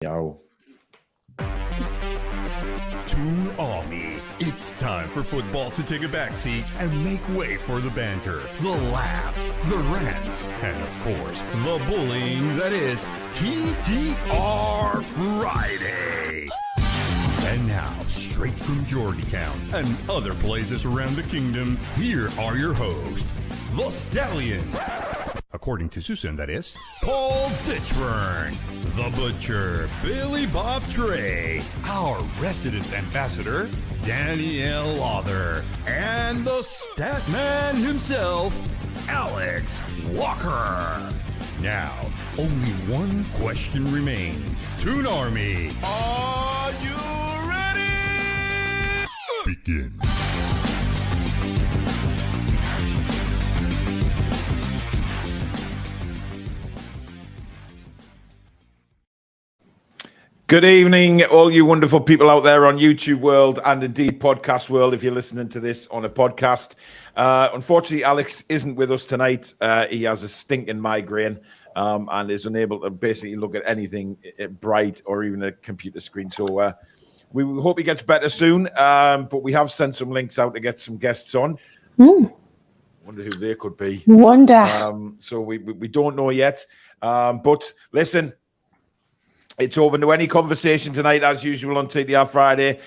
Yo. Toon Army. It's time for football to take a backseat and make way for the banter, the laugh, the rants, and of course, the bullying that is Ttr Friday. And now, straight from Georgetown and other places around the kingdom, here are your hosts, the Stallion. According to Susan, that is, Paul Ditchburn, the Butcher, Billy Bob Trey, our resident ambassador, Danielle Lawther, and the Statman himself, Alex Walker. Now, only one question remains. Toon Army, are you ready? Begin. Good evening, all you wonderful people out there on YouTube world and indeed podcast world, if you're listening to this on a podcast. Unfortunately, Alex isn't with us tonight. He has a stinking migraine and is unable to basically look at anything bright or even a computer screen. So we hope he gets better soon, but we have sent some links out to get some guests on. Wonder who they could be. So we don't know yet. But listen, it's open to any conversation tonight, as usual on Ttr Friday.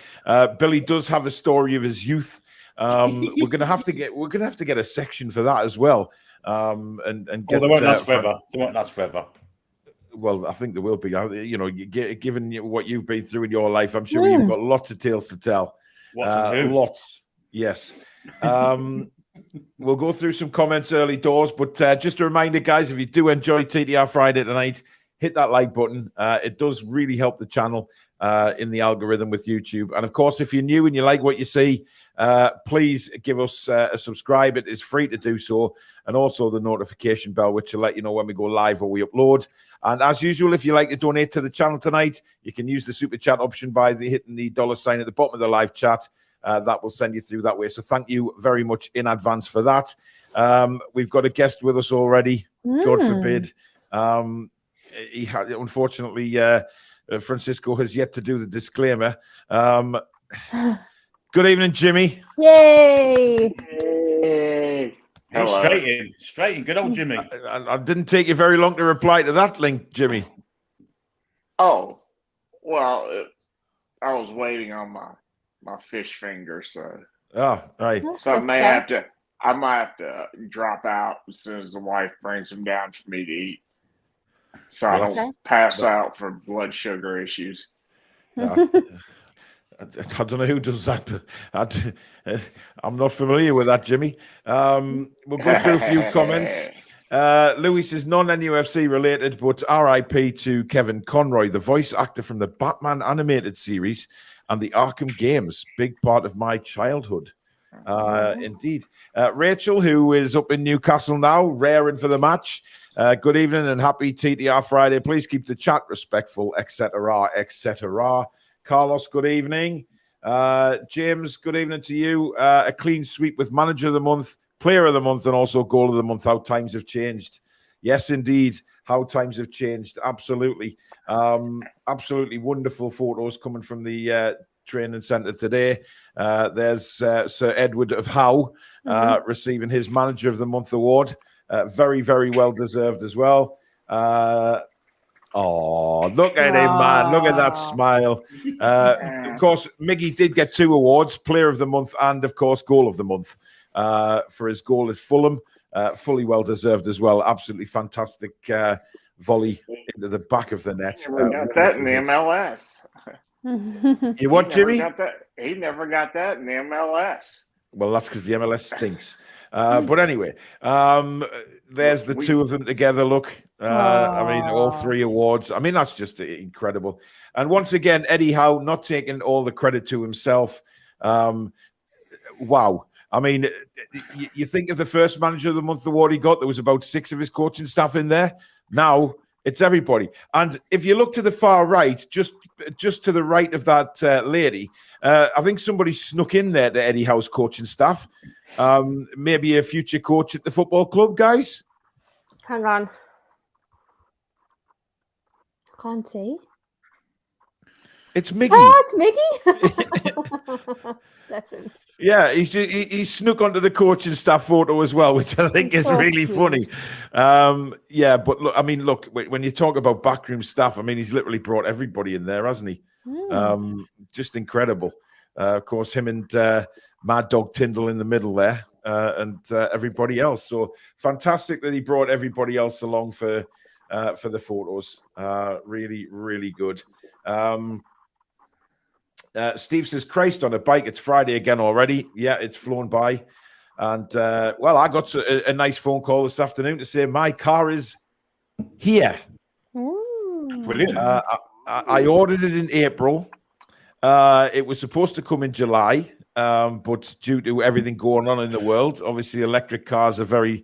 Billy does have a story of his youth. We're gonna have to get a section for that as well. And get. They won't last forever. They won't last forever. Well, I think there will be. You know, given what you've been through in your life, I'm sure you've got lots of tales to tell. Lots, yes. We'll go through some comments early doors, but just a reminder, guys, if you do enjoy Ttr Friday tonight, hit that like button. It does really help the channel in the algorithm with YouTube. And of course, if you're new and you like what you see, please give us a subscribe. It is free to do so. And also the notification bell, which will let you know when we go live or we upload. And as usual, if you like to donate to the channel tonight, you can use the super chat option by hitting the $sign at the bottom of the live chat. That will send you through that way. So thank you very much in advance for that. We've got a guest with us already. God forbid. He had, unfortunately, Francisco has yet to do the disclaimer. Good evening, Jimmy. Yay! Hey, straight in. Good old Jimmy. I didn't take you very long to reply to that link, Jimmy. Oh, well, I was waiting on my fish finger, so. Oh, right. So I might have to drop out as soon as the wife brings them down for me to eat. So I don't pass out from blood sugar issues. I don't know who does that, but I'm not familiar with that, Jimmy. We'll go through a few comments. Louis is non-NUFC related, but RIP to Kevin Conroy, the voice actor from the Batman animated series and the Arkham games. Big part of my childhood. Indeed. Rachel, who is up in Newcastle now, raring for the match. Good evening and happy Ttr Friday. Please keep the chat respectful, etc., etc. Carlos, good evening. James, good evening to you. A clean sweep with Manager of the Month, Player of the Month, and also Goal of the Month. How times have changed. Yes, indeed. How times have changed. Absolutely. Absolutely wonderful photos coming from the training centre today. There's Sir Edward of Howe receiving his Manager of the Month award. Very, very well deserved as well. Look at him, man. Look at that smile. Of course, Miggy did get 2 awards, Player of the Month and, of course, Goal of the Month for his goal at Fulham. Fully well deserved as well. Absolutely fantastic volley into the back of the net. Never got that in the MLS. You what, Jimmy? He never got that in the MLS. Well, that's because the MLS stinks. But anyway, there's the 2 of them together. Look, I mean, all 3 awards. I mean, that's just incredible. And once again, Eddie Howe not taking all the credit to himself. Wow. I mean, you think of the first Manager of the Month award he got, there was about 6 of his coaching staff in there. Now it's everybody. And if you look to the far right, just to the right of that lady, I think somebody snuck in there to Eddie Howe's coaching staff. Maybe a future coach at the football club, guys. Hang on. Can't see. It's Miggy. Oh, it's Miggy. That's him. Yeah, he snuck onto the coach and staff photo as well, which I think is so really cute. funny. Yeah, but look, when you talk about backroom staff, I mean, he's literally brought everybody in there, hasn't he? Just incredible. Of course, him and Mad Dog Tyndall in the middle there, and everybody else. So fantastic that he brought everybody else along for the photos. Really, really good. Steve says, Christ on a bike. It's Friday again already. Yeah, it's flown by. And, well, I got a nice phone call this afternoon to say my car is here. Brilliant. I ordered it in April. It was supposed to come in July, but due to everything going on in the world, obviously electric cars are very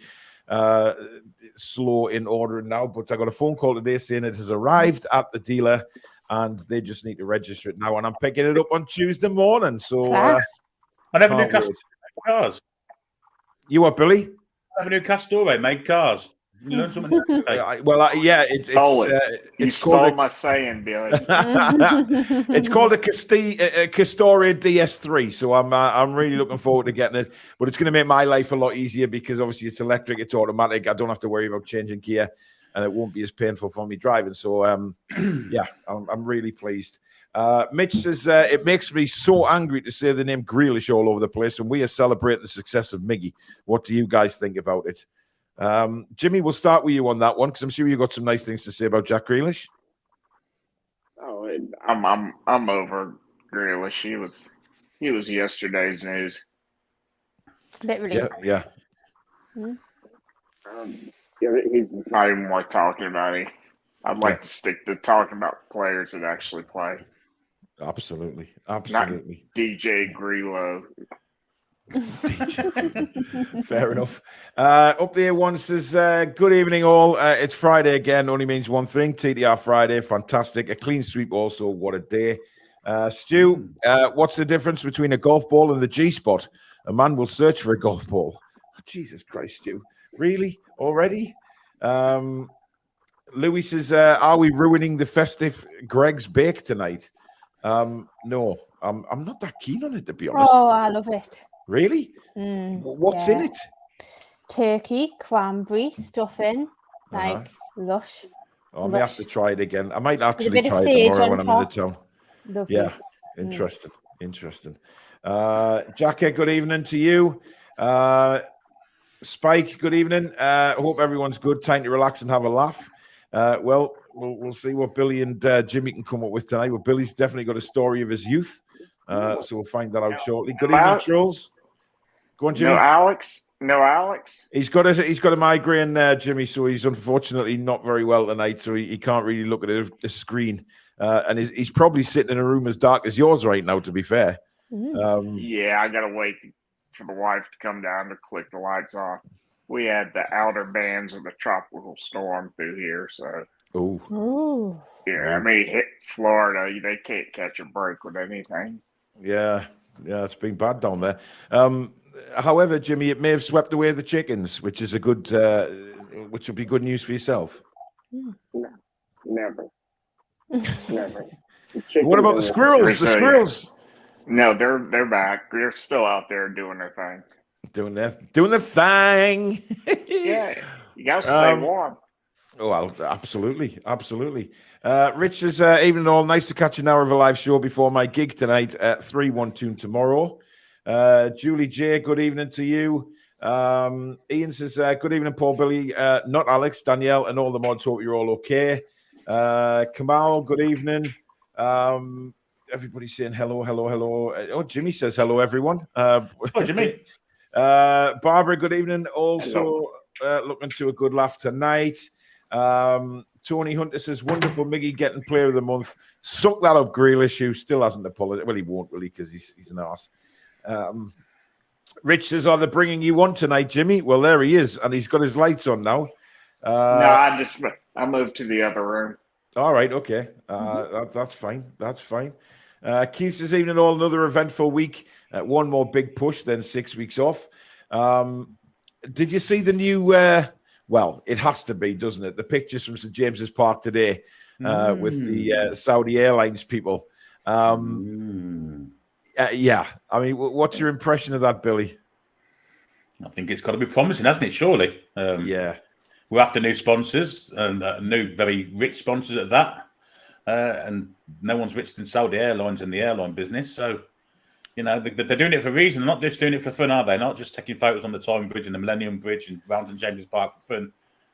slow in ordering now. But I got a phone call today saying it has arrived at the dealer, and they just need to register it now. And I'm picking it up on Tuesday morning. So Class. I never knew can't wait. Castore made cars. You what, Billy? I never knew Castore made cars. You learn something new every day. Yeah, it's You it's called stole my saying, Billy. it's called a Castore DS3. So I'm really looking forward to getting it. But it's going to make my life a lot easier because obviously it's electric, it's automatic. I don't have to worry about changing gear, and it won't be as painful for me driving. So yeah, I'm really pleased. Mitch says it makes me so angry to say the name Grealish all over the place, and we are celebrating the success of Miggy. What do you guys think about it? Jimmy, we'll start with you on that one because I'm sure you've got some nice things to say about Jack Grealish. Oh, I'm over Grealish. He was yesterday's news. A bit relieved. Yeah. He's not even worth talking about him. I'd like to stick to talking about players that actually play. Absolutely. Not DJ Grillo. Fair enough. Up there one says, good evening all. It's Friday again, only means one thing. TTR Friday, fantastic. A clean sweep also, what a day. Stu, what's the difference between a golf ball and the G-spot? A man will search for a golf ball. Oh, Jesus Christ, Stu. Really? Already? Louis says, are we ruining the festive Greg's Bake tonight? No, I'm not that keen on it, to be honest. Oh, I love it. Really? What's in it? Turkey, cranberry, stuffing, like lush. I may have to try it again. I might actually bit of try it sage tomorrow on when I'm in the top. town. Lovely. Yeah, interesting. Jackie, good evening to you. Spike, good evening. Hope everyone's good. Time to relax and have a laugh. Well, we'll see what Billy and Jimmy can come up with tonight. Well, Billy's definitely got a story of his youth, so we'll find that out shortly. Good evening, Trolls. Go on, Jimmy. No Alex. He's got a migraine, Jimmy, so he's unfortunately not very well tonight, so he can't really look at the screen. And he's probably sitting in a room as dark as yours right now, to be fair. Yeah, I gotta wait for the wife to come down to click the lights on. We had the outer bands of the tropical storm through here, so. Oh. Yeah, I mean, hit Florida, they can't catch a break with anything. Yeah, it's been bad down there. However, Jimmy, it may have swept away the chickens, which is which will be good news for yourself. No, never. What about the squirrels? The squirrels? No, they're back. They're still out there doing their thing. Doing the thing. Yeah, you gotta stay warm. Oh, well, absolutely. Rich is evening all. Nice to catch an hour of a live show before my gig tonight at 3-1 Toon tomorrow. Julie J, good evening to you. Ian says, good evening, Paul, Billy, not Alex, Danielle, and all the mods. Hope you're all okay. Kamal, good evening. Everybody's saying hello. Oh, Jimmy says hello, everyone. Oh, Jimmy. Barbara, good evening. Also looking to a good laugh tonight. Tony Hunter says, wonderful Miggy getting player of the month. Suck that up, Grealish, who still hasn't apologized. Well, he won't really because he's an arse. Rich says, are they bringing you on tonight, Jimmy? Well, there he is, and he's got his lights on now. No, I moved to the other room. All right, okay. That's fine. Keith says, evening all, another eventful week. One more big push, then 6 weeks off. Did you see the new, well, it has to be, doesn't it? The pictures from St. James's Park today with the Saudi Airlines people. Yeah. I mean, what's your impression of that, Billy? I think it's got to be promising, hasn't it? Surely. Yeah. We're after new sponsors and new, very rich sponsors at that. And no one's richer than Saudi Airlines in the airline business. So, you know, they're doing it for a reason. They're not just doing it for fun, are they? Not just taking photos on the Time Bridge and the Millennium Bridge and round St James's Park for fun.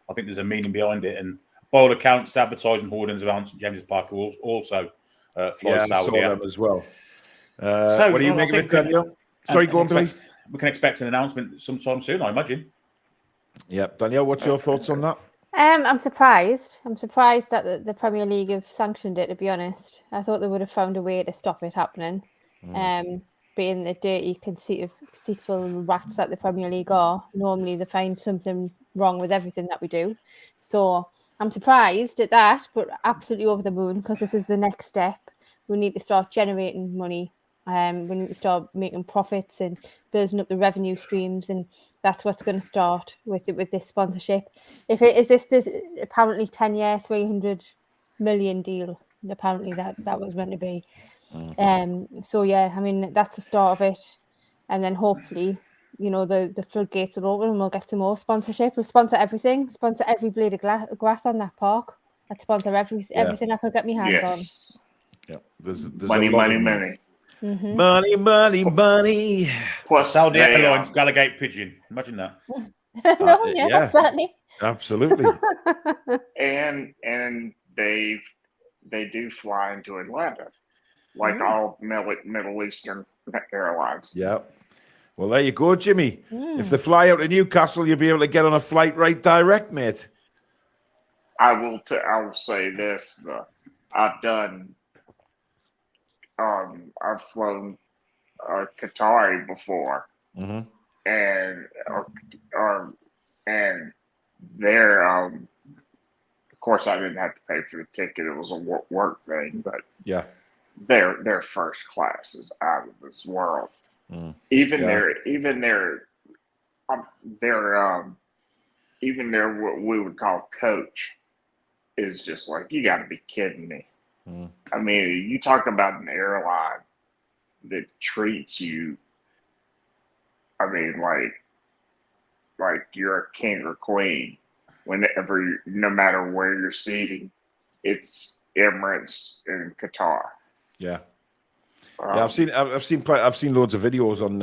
I think there's a meaning behind it. And by all accounts, advertising hoardings around St James's Park will also fly Saudi. I saw them as well. So, what do you make of it, Daniel? Sorry, go on, please. We can expect an announcement sometime soon, I imagine. Yeah, Danielle, what's your thoughts on that? I'm surprised. I'm surprised that the Premier League have sanctioned it, to be honest. I thought they would have found a way to stop it happening. Being the dirty, deceitful rats that the Premier League are, normally they find something wrong with everything that we do. So I'm surprised at that, but absolutely over the moon, because this is the next step. We need to start generating money. We need to start making profits and building up the revenue streams, and that's what's going to start with this sponsorship. If it is this apparently 10-year, 300 million deal, apparently that was meant to be. So yeah, I mean that's the start of it, and then hopefully, you know, the floodgates will open and we'll get some more sponsorship. We'll sponsor everything, sponsor every blade of grass on that park. I'd sponsor everything I could get my hands on. Yeah, there's money. Mm-hmm. Money. Plus, Saudi Airlines Gallagate pigeon. Imagine that. Yeah, certainly. Absolutely. and they do fly into Atlanta, like all Middle Eastern airlines. Yeah. Well, there you go, Jimmy. If they fly out to Newcastle, you'll be able to get on a flight right direct, mate. I will say this: I've flown Qatari before, and they're of course I didn't have to pay for the ticket; it was a work thing, but yeah, their first class is out of this world. Even their what we would call coach is just like, you got to be kidding me. I mean, you talk about an airline that treats you, I mean, like you're a king or queen. No matter where you're seating, it's Emirates and Qatar. Yeah. I've seen loads of videos on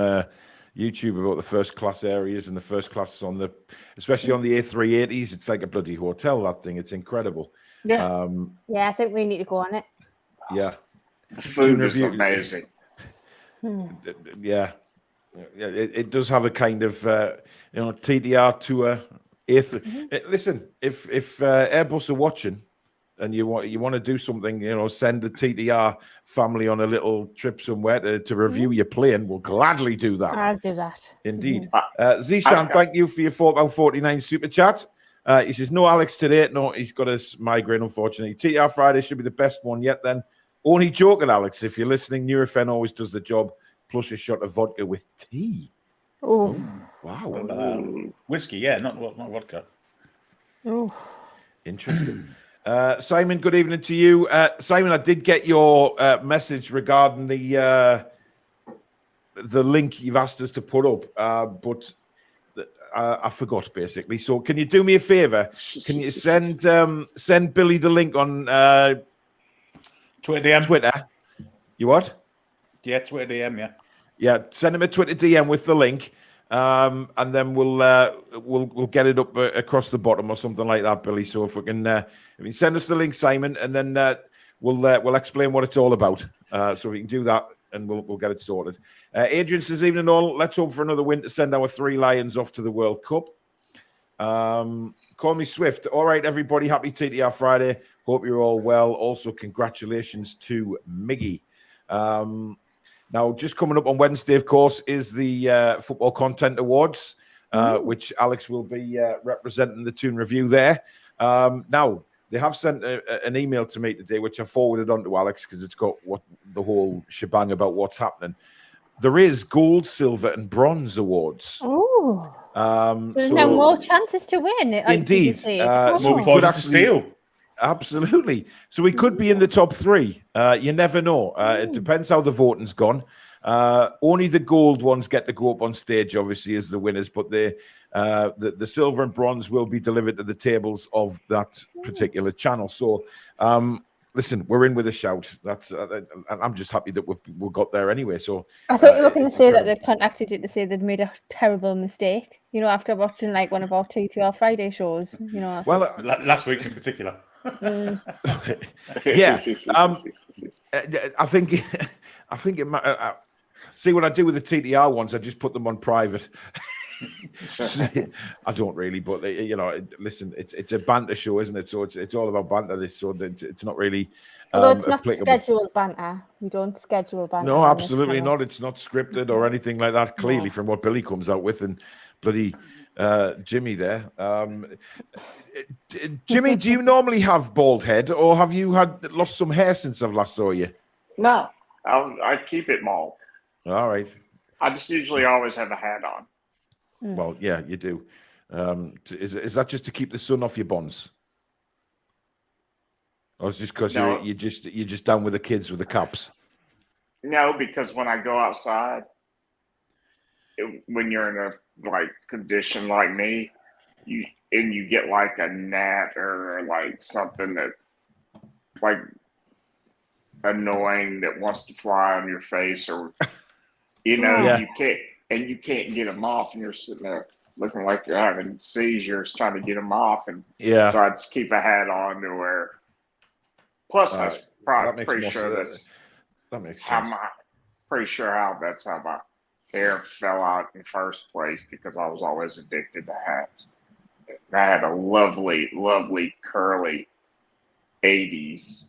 YouTube about the first class areas and the first class especially on the A380s. It's like a bloody hotel, that thing. It's incredible. Yeah. I think we need to go on it. Yeah. The food is amazing. Yeah. It does have a kind of TDR tour. Listen, if Airbus are watching and you want to do something, send the TTR family on a little trip somewhere to review your plane, we'll gladly do that. I'll do that. Indeed. Zishan, thank you for your £4.49 super chat. He says, no Alex today. No, he's got a migraine, unfortunately. TTR Friday should be the best one yet then. Only joking, Alex. If you're listening, Nurofen always does the job, plus a shot of vodka with tea. Oh, wow. Whiskey, yeah, not vodka. Oh, interesting. Simon, good evening to you. Simon, I did get your message regarding the link you've asked us to put up, but I forgot basically. So, can you do me a favor? Can you send Billy the link on Twitter DM? Twitter. You what? Yeah, Twitter DM. Yeah. Yeah, send him a Twitter DM with the link, and then we'll get it up across the bottom or something like that, Billy. So if you send us the link, Simon, and then we'll explain what it's all about. So we can do that, and we'll get it sorted. Adrian says, evening all. Let's hope for another win to send our 3 Lions off to the World Cup. Call me Swift. All right, everybody. Happy TTR Friday. Hope you're all well. Also, congratulations to Miggy. Now, just coming up on Wednesday, of course, is the Football Content Awards, which Alex will be representing the Toon Review there. Now, they have sent an email to me today, which I forwarded on to Alex because it's got the whole shebang about what's happening. There is gold, silver, and bronze awards. Oh, so there's no more chances to win. Indeed. More prizes to steal. Absolutely. So we could be in the top 3. You never know. It depends how the voting's gone. Only the gold ones get to go up on stage, obviously, as the winners, but the silver and bronze will be delivered to the tables of that particular channel. So, listen, we're in with a shout. That's I'm just happy that we've got there anyway. So I thought you were going to say incredible. that they contacted you to say they'd made a terrible mistake. You know, after watching like one of our Ttr Friday shows. You know. Well, last week's in particular. yeah. I think it might. See what I do with the TTR ones? I just put them on private. I don't really, but you know, listen, it's a banter show, isn't it? So it's all about banter. This, so it's not really. Although it's not applicable. scheduled banter, we don't schedule banter. No, absolutely not. It's not scripted or anything like that. Clearly, from what Billy comes out with and bloody Jimmy there. Jimmy, do you normally have bald head, or have you lost some hair since I've last saw you? No, I keep it bald. All right. I just usually always have a hat on. Well, yeah, you do. Is that just to keep the sun off your bonds? Or is it just because No. you're just down with the kids with the caps? No, because when I go outside, when you're in a like condition like me, you get like a gnat or like something that like annoying that wants to fly on your face, or you know, you can't get them off, and you're sitting there looking like you're having seizures trying to get them off, and so I just keep a hat on to wear. Plus, that's probably pretty sure that makes sense. Pretty sure that's how my hair fell out in the first place, because I was always addicted to hats. I had a lovely, lovely curly 80s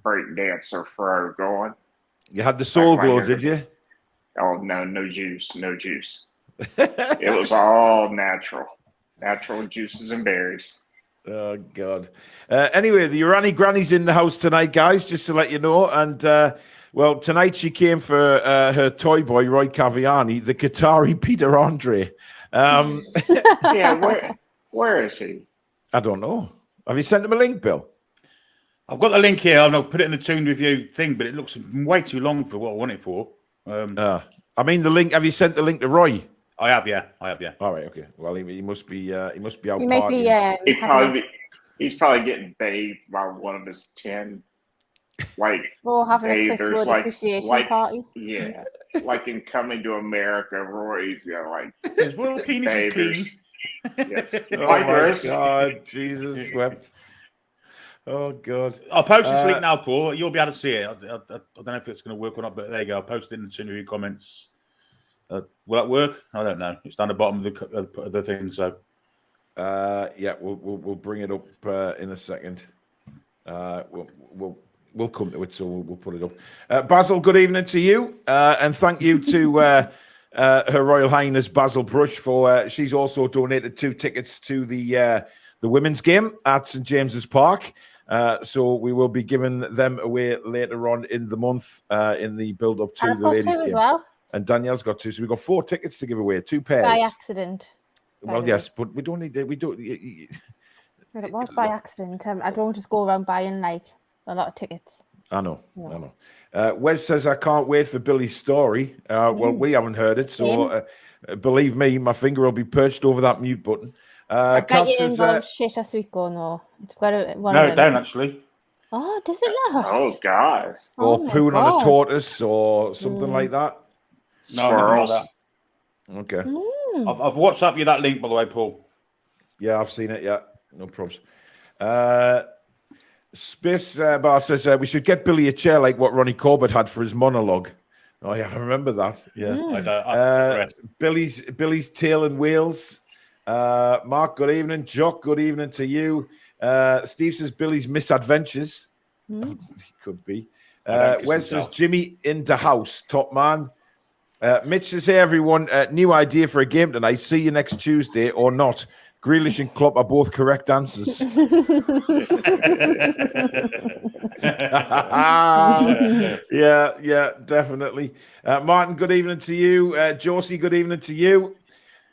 break dancer fro going. You had the soul glow, did you? Oh, no juice. It was all natural juices and berries. Oh, God. Anyway, the Urani Granny's in the house tonight, guys, just to let you know. And, well, tonight she came for her toy boy, Roy Caviani, the Qatari Peter Andre. Yeah, where is he? I don't know. Have you sent him a link, Bill? I've got the link here. I'll put it in the Toon review thing, but it looks way too long for what I want it for. I mean, the link. Have you sent the link to Roy? I have, yeah. All right, okay. Well, he must be out He might partying. be. He's probably getting bathed by one of his 10, like, or having a Chris bathers, Wood appreciation party. Yeah, like in Coming to America, Roy's got like his little penis is clean. Yes. Oh my God, Jesus wept. Oh God! I'll post this link now, Paul. You'll be able to see it. I don't know if it's going to work or not, but there you go. I'll post it in the Toon review comments. Will that work? I don't know. It's down the bottom of the thing. So, yeah, we'll bring it up in a second. We'll come to it, so we'll put it up. Basil, good evening to you, and thank you to Her Royal Highness Basil Brush for she's also donated 2 tickets to the women's game at St James's Park. So we will be giving them away later on in the month in the build-up to the ladies' game. As well. And Danielle's got 2, so we've got 4 tickets to give away, 2 pairs. By accident. Well, yes, but we don't need it. We don't. But it was by accident. I don't just go around buying like a lot of tickets. I know. Wes says, I can't wait for Billy's story. Well, we haven't heard it, so believe me, my finger will be perched over that mute button. I bet you involved shit a week ago, no. It's got a, no, it don't actually. Oh, does it not? Oh, God. Or pooing on a tortoise or something like that. Squirrels. No, Okay. I've WhatsApped you that link, by the way, Paul. Yeah, I've seen it. Yeah, no problems. Space Bar says we should get Billy a chair like what Ronnie Corbett had for his monologue. Oh yeah, I remember that. Yeah. Billy's tail and wheels. Mark, good evening. Jock, good evening to you. Steve says Billy's misadventures. He could be. Wes says Jimmy in the house, top man. Mitch says, hey everyone, new idea for a game tonight. See you next Tuesday or not. Grealish and Klopp are both correct answers. Yeah, definitely. Martin, good evening to you. Josie, good evening to you.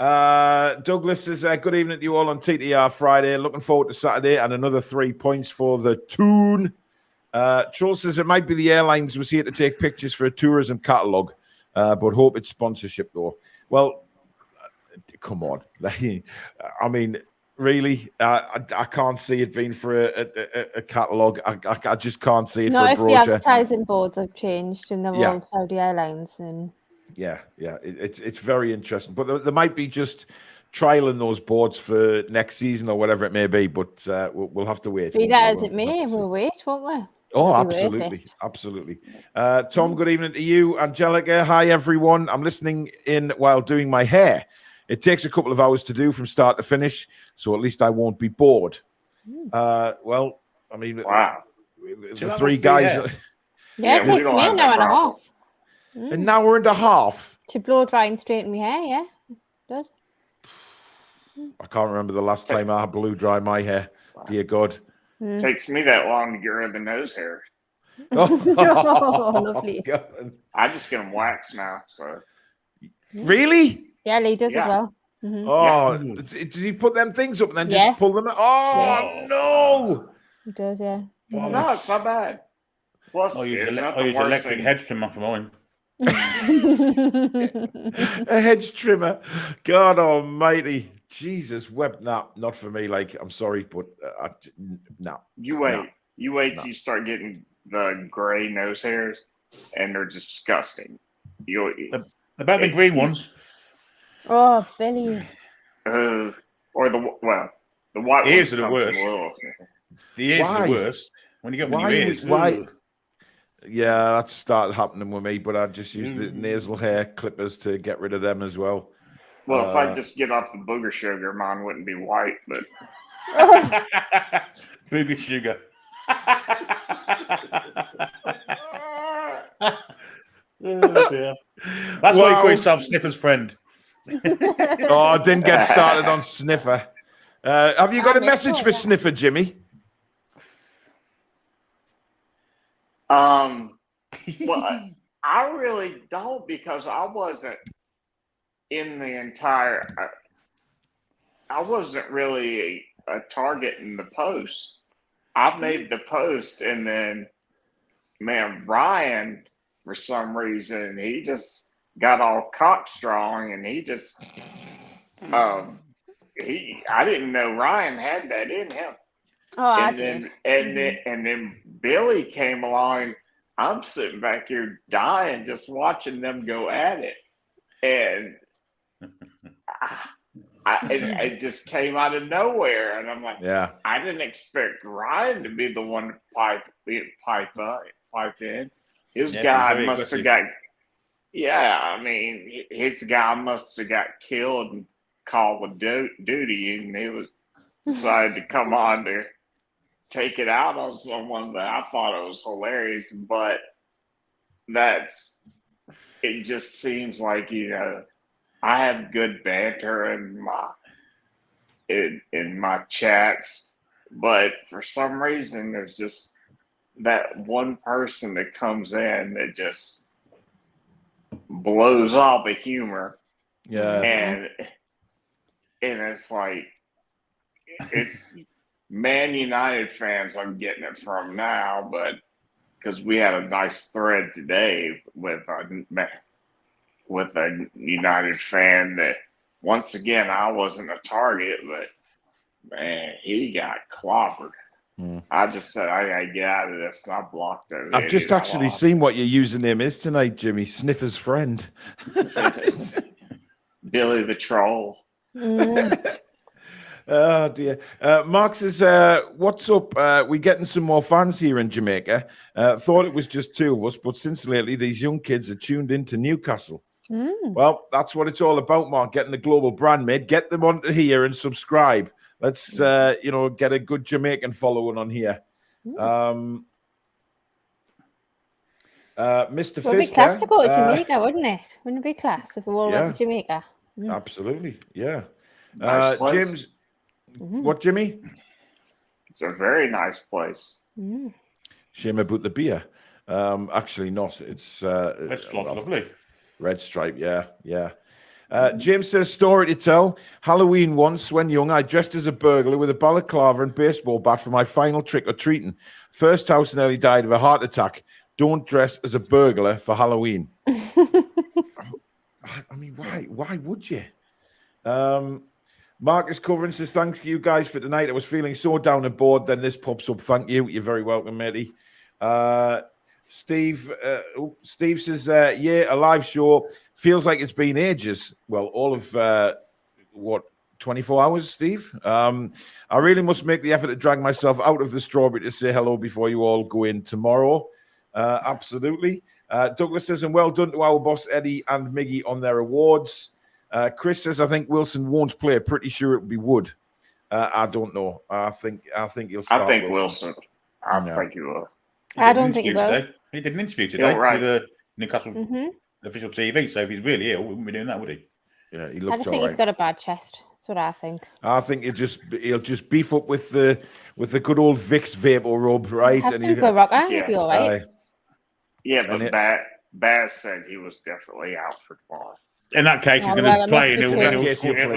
Douglas says, good evening to you all on TTR Friday. Looking forward to Saturday and another 3 points for the Toon. Troll says it might be the airlines was here to take pictures for a tourism catalogue, but hope it's sponsorship though. Well, come on. I mean, really, I can't see it being for a catalogue. I just can't see it for a Not if brochure. the advertising boards have changed and they're all Saudi Airlines. And yeah, it's very interesting. But there might be just trialing those boards for next season or whatever it may be. But we'll have to wait. Be that as it may, we'll wait, won't we? Oh, absolutely. Tom, good evening to you. Angelica, hi, everyone. I'm listening in while doing my hair. It takes a couple of hours to do from start to finish, so at least I won't be bored. Well, I mean, wow. The 3 guys. Yeah, it takes me an hour and a half. An hour and a half? To blow dry and straighten my hair, yeah. It does. I can't remember the last time I blew dry my hair. Wow. Dear God. Takes me that long to get rid of the nose hair. Oh, lovely. God. I just get them waxed now, so. Really? Yeah, Lee does as well. Mm-hmm. Oh, does he put them things up and then just pull them out? Oh, no. He does, yeah. Well, no, it's not bad. Plus, I use electric hedge trimmer for mine. A hedge trimmer. God almighty. Jesus, not for me. Like, I'm sorry, but no. You wait. You wait till you start getting the gray nose hairs, and they're disgusting. About the green ones. Oh, Billy. Or the white ears ones are the worst. The ears are the worst. When you get them in your ears. Why? Yeah, that started happening with me, but I just use the nasal hair clippers to get rid of them as well. Well, if I just get off the booger sugar, mine wouldn't be white, but booger sugar. Dear. That's why you call yourself Sniffer's friend. Oh, didn't get started on Sniffer. Have you got a message for Sniffer, Jimmy? Well, I really don't, because I wasn't in the entire. I wasn't really a target in the post. I made the post, and then, man, Ryan, for some reason, he just got all cock strong, and he just, I didn't know Ryan had that in him. Oh, and then Billy came along. I'm sitting back here dying, just watching them go at it, and it just came out of nowhere, and I'm like, I didn't expect Ryan to be the one to pipe in. His guy must have got, I mean, his guy must have got killed and called with duty, and he was decided to come on to take it out on someone. That I thought it was hilarious, but it just seems like, I have good banter in my chats, but for some reason there's just that one person that comes in that just blows all the humor. Yeah. And it's like, it's Man United fans I'm getting it from now, but because we had a nice thread today with a United fan that, once again, I wasn't a target, but man, he got clobbered. I just said, I gotta get out of this, and I blocked it. I've just actually seen what your username is tonight, Jimmy. Sniffer's friend. Billy the Troll. Oh dear. Mark says, what's up? We're getting some more fans here in Jamaica. Thought it was just 2 of us, but since lately these young kids are tuned into Newcastle. Well, that's what it's all about, Mark, getting the global brand made. Get them onto here and subscribe. Let's get a good Jamaican following on here. Mr. It would be class to go to Jamaica, wouldn't it? Wouldn't it be class if we all went to Jamaica? Absolutely, yeah. Nice place. James, what, Jimmy? It's a very nice place. Shame about the beer. Actually not. It's Red Stripe, lovely. Red Stripe, yeah. James says, story to tell. Halloween once, when young, I dressed as a burglar with a balaclava and baseball bat for my final trick-or-treating. First house nearly died of a heart attack. Don't dress as a burglar for Halloween. I mean, why? Why would you? Marcus Covering says, thanks to you guys for tonight. I was feeling so down and bored. Then this pops up. Thank you. You're very welcome, matey. Steve says, yeah, a live show. Feels like it's been ages. Well, all of, 24 hours, Steve? I really must make the effort to drag myself out of the strawberry to say hello before you all go in tomorrow. Absolutely. Douglas says, and well done to our boss, Eddie and Miggy, on their awards. Chris says, I think Wilson won't play. Pretty sure it will be Wood. I don't know. I think he'll start. I think Wilson. I think he will. I don't think he will. He did an interview today right. with Newcastle official TV. So if he's really ill, we wouldn't be doing that, would he? Yeah, he I looks just think he's got a bad chest. That's what I think. I think he'll just beef up with the good old Vicks vapor rub, right? Have some for Rocker. He'll be all right. Yeah, but Baz said he was definitely out for tomorrow. In that case, he's going to play and he'll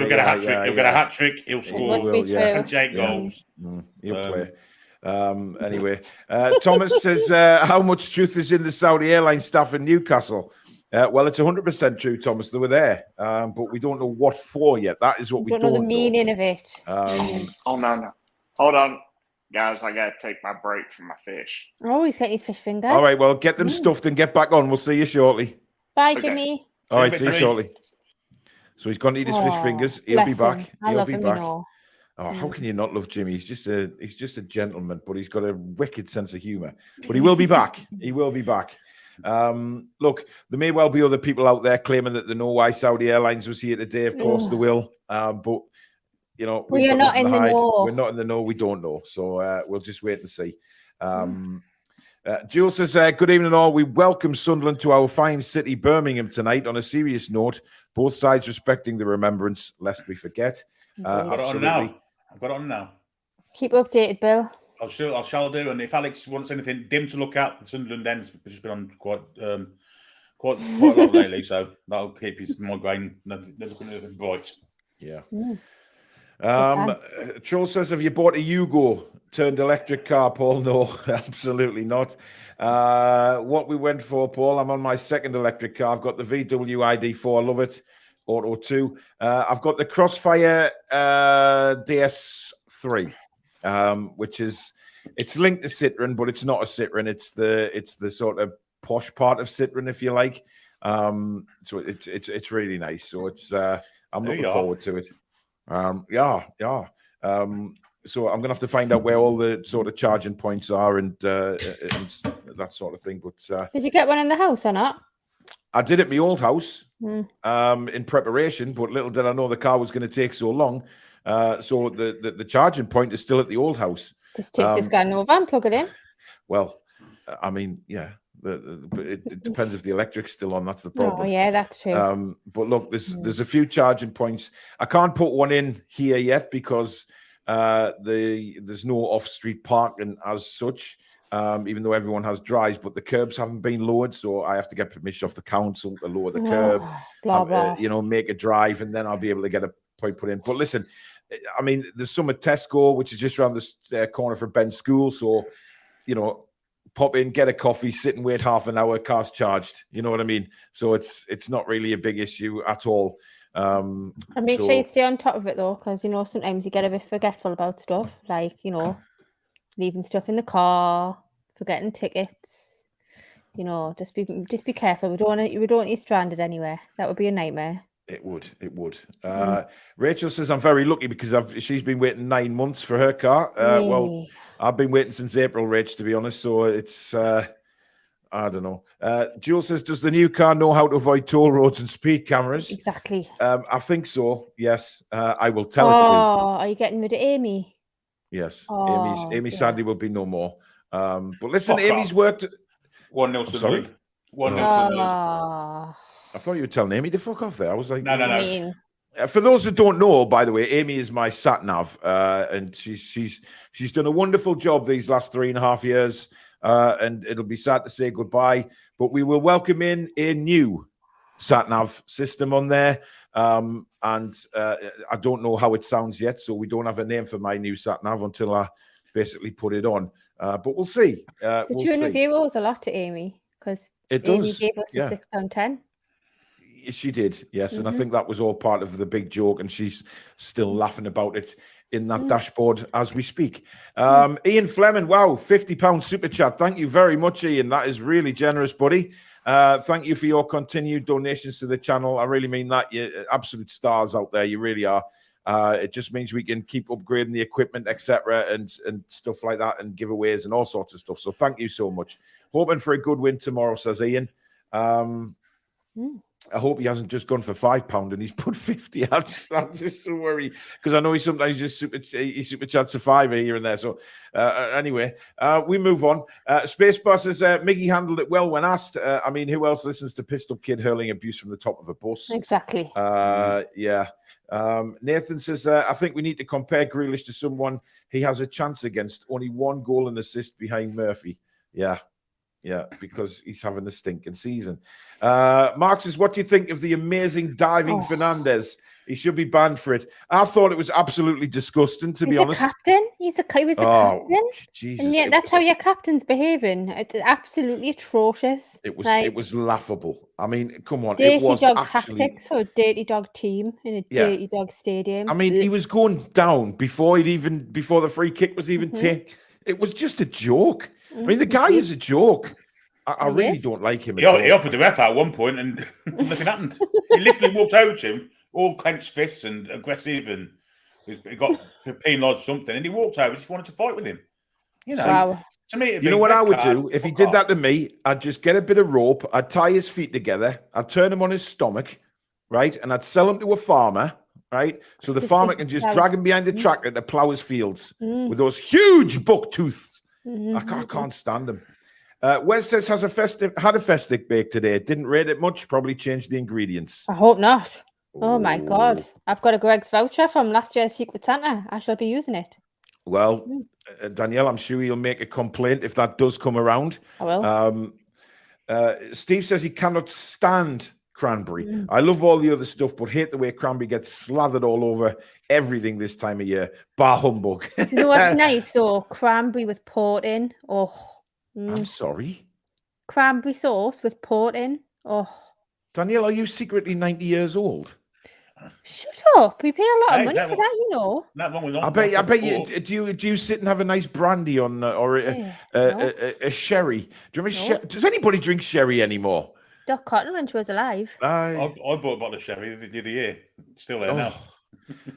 get a hat trick. He'll get a hat trick. He'll score 28 goals. He'll play. Anyway, Thomas says, how much truth is in the Saudi Airlines staff in Newcastle? Well, it's 100% true, Thomas. They were there, but we don't know what for yet. That is what we don't know. The meaning of it. Oh, no. Hold on. Guys, I got to take my break from my fish. Oh, he's getting his fish fingers. All right, well, get them stuffed and get back on. We'll see you shortly. Bye, Jimmy. All right, see you shortly. So he's going to eat his fish fingers. He'll be back. He'll be back. Oh, how can you not love Jimmy? He's just a gentleman, but he's got a wicked sense of humor. But he will be back. He will be back. Look, there may well be other people out there claiming that they know why Saudi Airlines was here today. Of course, they will. But you know, we are not in the know. We're not in the know. We don't know. So we'll just wait and see. Jules says, good evening all. We welcome Sunderland to our fine city, Birmingham, tonight. On a serious note, both sides respecting the remembrance, lest we forget. I've got it on now. Keep updated, Bill. I shall do. And if Alex wants anything dim to look at, the Sunderland ends, which has been on quite a lot lately, so that'll keep his migraine looking bright. Yeah. Troll says, have you bought a Yugo turned electric car, Paul? No, absolutely not. What we went for, Paul, I'm on my second electric car. I've got the VW ID4. I love it. Auto 2. I've got the Crossfire DS3, which it's linked to Citroen, but it's not a Citroen. It's the sort of posh part of Citroen, if you like. So it's really nice. So I'm looking forward to it. So I'm gonna have to find out where all the sort of charging points are and that sort of thing. But did you get one in the house or not? I did at my old house in preparation, but little did I know the car was going to take so long. So the charging point is still at the old house. Just take this guy over and plug it in. Well, I mean, yeah. It depends if the electric's still on. That's the problem. Oh, yeah, that's true. But look, there's a few charging points. I can't put one in here yet because there's no off-street parking as such. Even though everyone has drives, but the curbs haven't been lowered, so I have to get permission off the council to lower the curb, make a drive, and then I'll be able to get a point put in. But listen, I mean, there's some at Tesco, which is just around the corner from Ben's school, so, pop in, get a coffee, sit and wait half an hour, car's charged. You know what I mean? So it's not really a big issue at all. And make sure you stay on top of it, though, because, sometimes you get a bit forgetful about stuff, like, leaving stuff in the car, forgetting tickets. Just be careful. We don't want you stranded anywhere. That would be a nightmare. It would. Rachel says, I'm very lucky because she's been waiting 9 months for her car. Well, I've been waiting since April, Rach, to be honest. So it's, I don't know. Jules says, does the new car know how to avoid toll roads and speed cameras? Exactly. I think so. Yes. I will tell it to. Are you getting rid of Amy? Yes. Amy sadly will be no more. But listen, Amy's worked. 1-0 Sunderland. 1-0 I thought you were telling Amy to fuck off there. I was like, no. For those who don't know, by the way, Amy is my sat nav, and she's done a wonderful job these last 3.5 years, and it'll be sad to say goodbye. But we will welcome in a new sat nav system on there. And I don't know how it sounds yet, so we don't have a name for my new sat nav until I basically put it on. But we'll see. The Toon review owes a lot to Amy because Amy gave us the £6.10. She did, yes. And I think that was all part of the big joke, and she's still laughing about it in that dashboard as we speak. Ian Fleming, wow, £50 super chat. Thank you very much, Ian. That is really generous, buddy. Thank you for your continued donations to the channel. I really mean that. You're absolute stars out there. You really are. It just means we can keep upgrading the equipment, etc., and stuff like that, and giveaways and all sorts of stuff. So thank you so much. Hoping for a good win tomorrow, says Ian. I hope he hasn't just gone for £5 and he's put 50. I'm just so worried because I know he sometimes just super chats a £5 here and there. So anyway, we move on. Spacebar says Miggy handled it well when asked. I mean, who else listens to pissed up kid hurling abuse from the top of a bus? Exactly. Yeah. Nathan says I think we need to compare Grealish to someone he has a chance against. Only 1 goal and assist behind Murphy. Yeah, because he's having a stinking season. Mark says, what do you think of the amazing diving Fernandez? He should be banned for it. I thought it was absolutely disgusting, to be honest. Captain. He was the captain. Jesus, and yet that's how your captain's behaving. It's absolutely atrocious. It was laughable. I mean, come on. Dirty it was dog actually... tactics for a dirty dog team in a dirty dog stadium. I mean, he was going down before the free kick was even taken. It was just a joke. I mean, the guy is a joke. I really don't like him. He offered the ref at one point and nothing happened. He literally walked over to him, all clenched fists and aggressive, and he got penalised or something, and he walked over, just wanted to fight with him. You know, to me, you know what I would do if he did that to me? I'd just get a bit of rope, I'd tie his feet together, I'd turn him on his stomach, right, and I'd sell him to a farmer, right, so the farmer can just drag him behind the tractor to plough his fields with those huge buck tooth. I can't stand him. Wes says had a festive bake today. Didn't rate it much. Probably changed the ingredients. I hope not. Oh my God! I've got a Greg's voucher from last year's Secret Santa. I shall be using it. Well, Danielle, I'm sure he'll make a complaint if that does come around. I will. Steve says he cannot stand cranberry. I love all the other stuff, but hate the way cranberry gets slathered all over everything this time of year. Bah humbug. You know what's nice though? Cranberry with port in. Oh, I'm sorry. Cranberry sauce with port in. Oh, Danielle, are you secretly 90 years old? Shut up! We pay a lot of money for that, you know. I bet you. Do you sit and have a nice brandy on or a sherry? Do you remember? Does anybody drink sherry anymore? Doc Cotton when she was alive. I bought a bottle of sherry the other year. Still there now.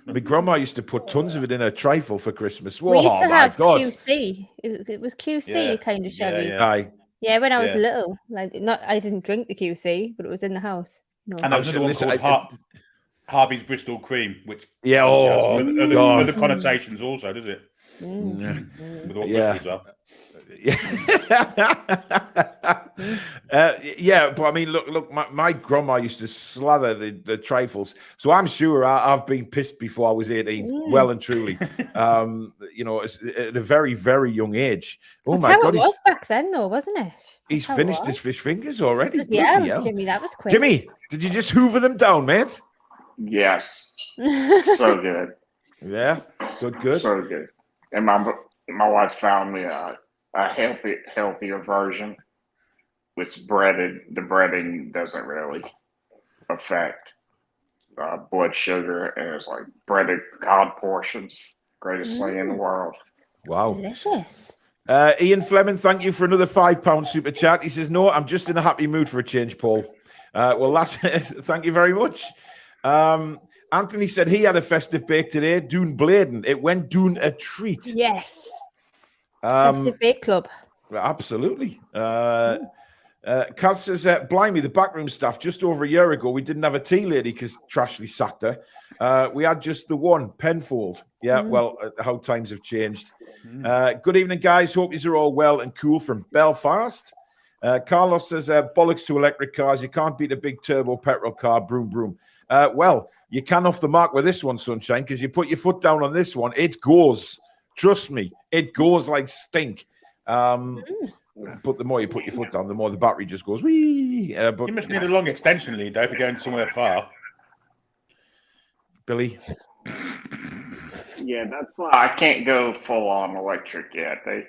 My grandma used to put tons of it in her trifle for Christmas. We used to have QC. It was QC kind of sherry. Yeah, when I was little, I didn't drink the QC, but it was in the house. No. And there was another one called Harvey's Bristol Cream, which other connotations also, does it? With what Bristols are. But I mean, look, my grandma used to slather the trifles, so I'm sure I've been pissed before I was 18, well and truly. You know, at a very, very young age. That's my God, it was back then, though, wasn't it? He's finished his fish fingers already. Yeah, Jimmy, that was quick. Jimmy, did you just hoover them down, mate? Yes, so good. Yeah, good. So good. And my wife found me a healthier version, which breaded. The breading doesn't really affect blood sugar, and it's like breaded cod portions. Greatest thing in the world. Wow, delicious. Ian Fleming, thank you for another £5 super chat. He says, "No, I'm just in a happy mood for a change, Paul." Well, that's thank you very much. Anthony said he had a festive bake today. Doon Bladen. It went Doon a treat. Yes. Festive bake club. Absolutely. Kath says, blimey, the backroom staff just over a year ago, we didn't have a tea lady because Trashley sacked her. We had just the one, Penfold. Yeah, well, how times have changed. Good evening, guys. Hope you're all well and cool from Belfast. Carlos says, bollocks to electric cars. You can't beat a big turbo petrol car. Broom, broom. Well, you can off the mark with this one, Sunshine, because you put your foot down on this one. It goes. Trust me, it goes like stink. but the more you put your foot down, the more the battery just goes wee. But You must need a long extension lead, though, if you're going somewhere far. Billy. Yeah, that's why I can't go full on electric yet. I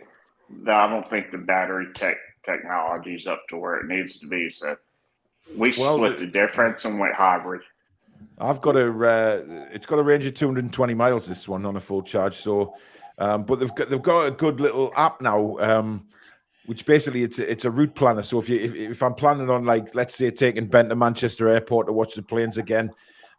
don't think the battery technology is up to where it needs to be. So we split the difference and went hybrid. I've got it's got a range of 220 miles. This one on a full charge. So, but they've got a good little app now, which basically it's a route planner. So if I'm planning on, like, let's say taking Ben to Manchester Airport to watch the planes again,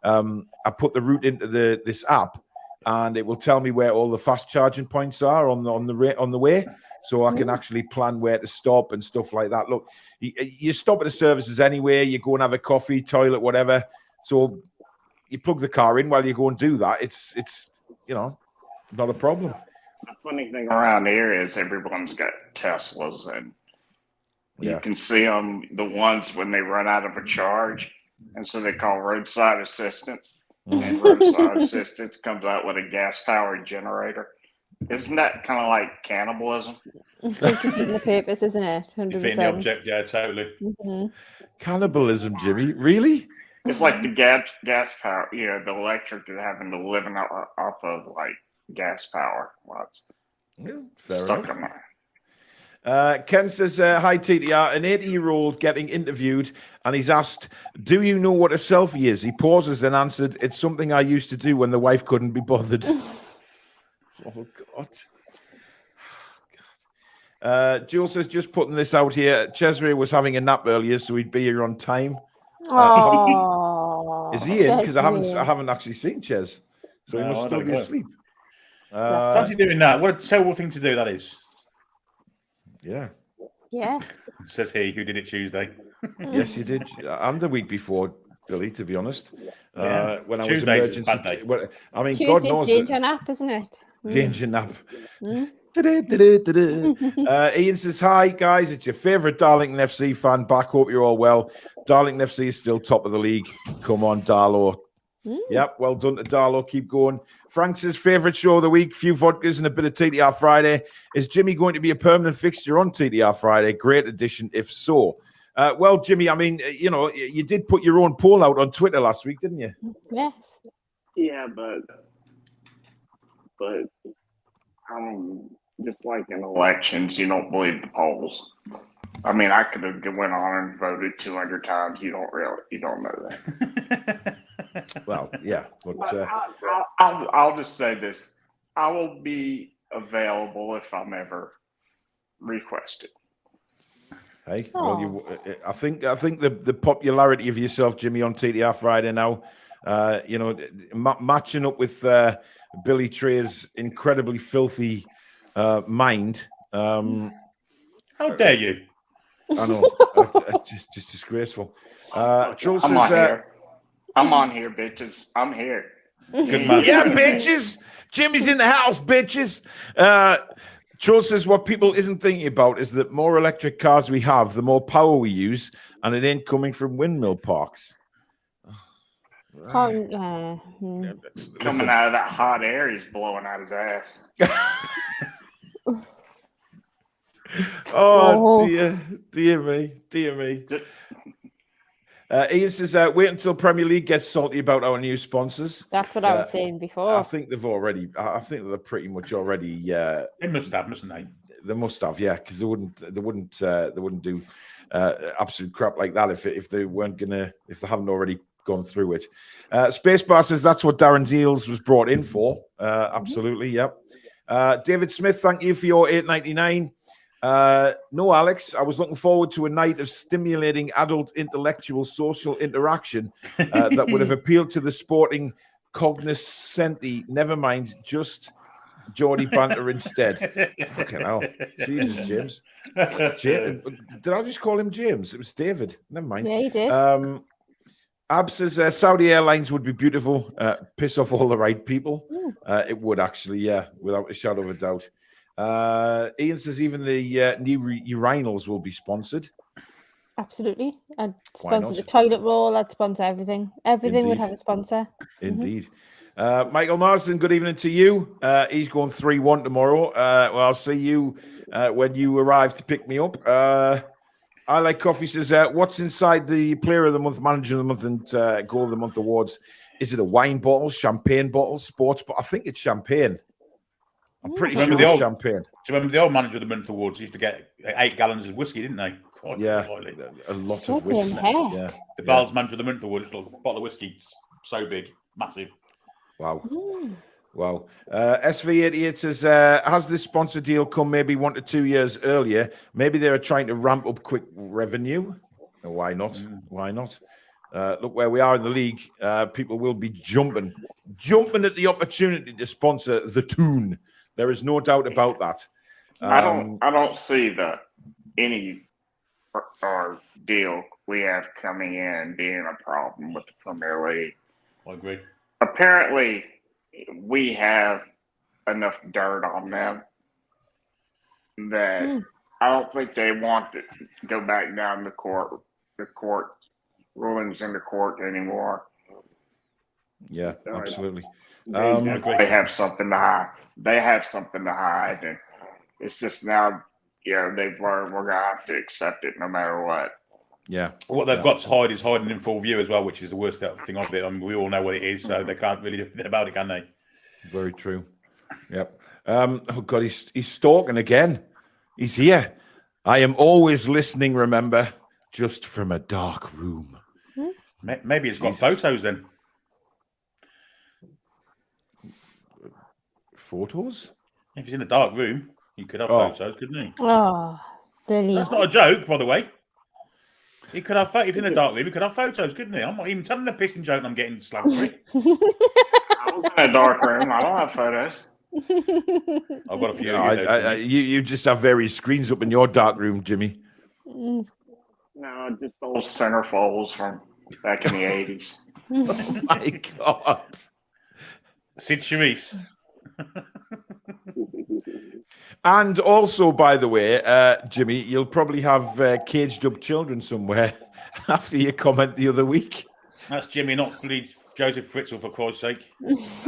I put the route into this app, and it will tell me where all the fast charging points are on the way. So I can actually plan where to stop and stuff like that. Look, you stop at the services anyway. You go and have a coffee, toilet, whatever. So you plug the car in while you go and do that. It's not a problem. The funny thing around here is everyone's got Teslas, and you can see them, the ones when they run out of a charge, and so they call roadside assistance. And roadside assistance comes out with a gas-powered generator. Isn't that kind of like cannibalism? It's in the papers, isn't it? 100%. Fitting the object, yeah, totally. Mm-hmm. Cannibalism, Jimmy? Really? It's like the gas power, the electric is having to live off of like gas power. Well, it's stuck in there. Ken says, hi, TTR. An 80-year-old getting interviewed, and he's asked, do you know what a selfie is? He pauses and answered, it's something I used to do when the wife couldn't be bothered. Oh, God. Jules says, just putting this out here, Cesare was having a nap earlier, so he'd be here on time. Is he in? Because I haven't actually seen Ches, so he must still be asleep. What's he doing now? What a terrible thing to do that is. Yeah. Says he who did it Tuesday. Yes, you did, and the week before, Billy. To be honest, when Tuesday's I was emergency. I mean, Tuesday's God knows. Danger nap, isn't it? Danger nap. Ian says, hi guys, it's your favorite Darlington FC fan back. Hope you're all well. Darlington FC is still top of the league. Come on, Darlow. Yep, well done to Darlow. Keep going. Frank says, favorite show of the week, few vodkas and a bit of TTR Friday. Is Jimmy going to be a permanent fixture on TTR Friday? Great addition if so. Well, Jimmy, I mean, you did put your own poll out on Twitter last week, didn't you? Yes. Yeah, but just like in elections, you don't believe the polls. I mean, I could have went on and voted 200 times. You don't know that. Well, yeah, but I'll just say this: I will be available if I'm ever requested. Hey, well, I think the popularity of yourself, Jimmy, on TTR Friday now, matching up with Billy Trey's incredibly filthy mind. How dare you? I know, just disgraceful. Jules says, I'm on here, bitches. I'm here. Good man. Yeah, bitches. Jimmy's in the house, bitches. Jules says, what people isn't thinking about is that more electric cars we have, the more power we use, and it ain't coming from windmill parks. Coming out of that hot air, he's blowing out his ass. Oh, dear me. Ian says, wait until Premier League gets salty about our new sponsors. That's what I was saying before. I think they're pretty much already. They must have, mustn't they? They must have, yeah, because they wouldn't do absolute crap like that if they haven't already gone through it. Spacebar says that's what Darren Deals was brought in for. Absolutely, yep. David Smith, thank you for your $8.99. No, Alex, I was looking forward to a night of stimulating adult intellectual social interaction that would have appealed to the sporting cognoscenti. Never mind, just Geordie banter instead. Fucking hell. Jesus, James. Did I just call him James? It was David. Never mind. Yeah, you did. Ab says Saudi Airlines would be beautiful. Piss off all the right people. It would actually, yeah, without a shadow of a doubt. Ian says even the new urinals will be sponsored. Absolutely. I'd Why sponsor not? the toilet roll. I'd sponsor everything. Everything would Indeed. have a sponsor. Indeed. Michael Marsden, good evening to you. He's going 3-1 tomorrow. Well, I'll see you when you arrive to pick me up. I Like Coffee says, what's inside the Player of the Month, Manager of the Month, and Goal of the Month awards? Is it a wine bottle, champagne bottle, sports bottle? I think it's champagne. I'm pretty sure it's champagne. Do you remember the old Manager of the Month awards used to get 8 gallons of whiskey, didn't they? Quite Yeah, lightly. a lot of Flipping whiskey. heck. Yeah. The Baal's Manager of the Month award is like a bottle of whiskey, so big, massive. Wow. Wow. SV88 says, has this sponsor deal come maybe 1 to 2 years earlier? Maybe they are trying to ramp up quick revenue. Why not? Why not? Look where we are in the league. People will be jumping at the opportunity to sponsor the Toon. There is no doubt about that. I don't see any deal we have coming in being a problem with the Premier League. I agree. Apparently, we have enough dirt on them that I don't think they want to go back down the court rulings in the court anymore. Yeah, absolutely. They have something to hide. And it's just now, they've learned we're gonna have to accept it no matter what. Yeah. What they've got to hide is hiding in full view as well, which is the worst thing of it. I mean, we all know what it is, so they can't really do anything about it, can they? Very true. Yep. Oh God, he's stalking again. He's here. I am always listening. Remember, just from a dark room. Maybe it's got photos then. Photos? If he's in a dark room, he could have photos, couldn't he? Oh, Billy. That's not a joke, by the way. He could have if he's in a dark room, he could have photos, couldn't he? I'm not even telling the pissing joke and I'm getting slapped for it. I was in a dark room. I don't have photos. I've got a few. You just have various screens up in your dark room, Jimmy. No, just those centerfolds from back in the 80s. Oh my God. Sid Charisse. And also, by the way, Jimmy, you'll probably have caged up children somewhere after your comment the other week. That's Jimmy, not bleed Joseph Fritzl, for Christ's sake. Once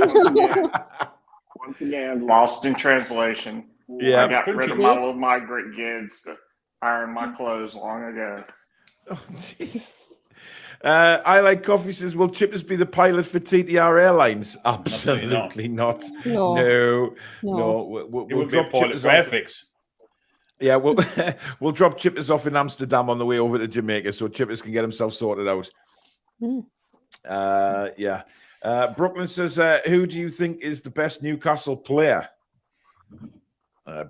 again, lost in translation. Yeah. I got rid of my little migrant kids to iron my clothes long ago. Oh, geez. I Like Coffee says, will Chippers be the pilot for TTR Airlines? Absolutely not. No. We'll drop Chippers off. Yeah, we'll drop Chippers off in Amsterdam on the way over to Jamaica so Chippers can get himself sorted out. Yeah. Brooklyn says, who do you think is the best Newcastle player?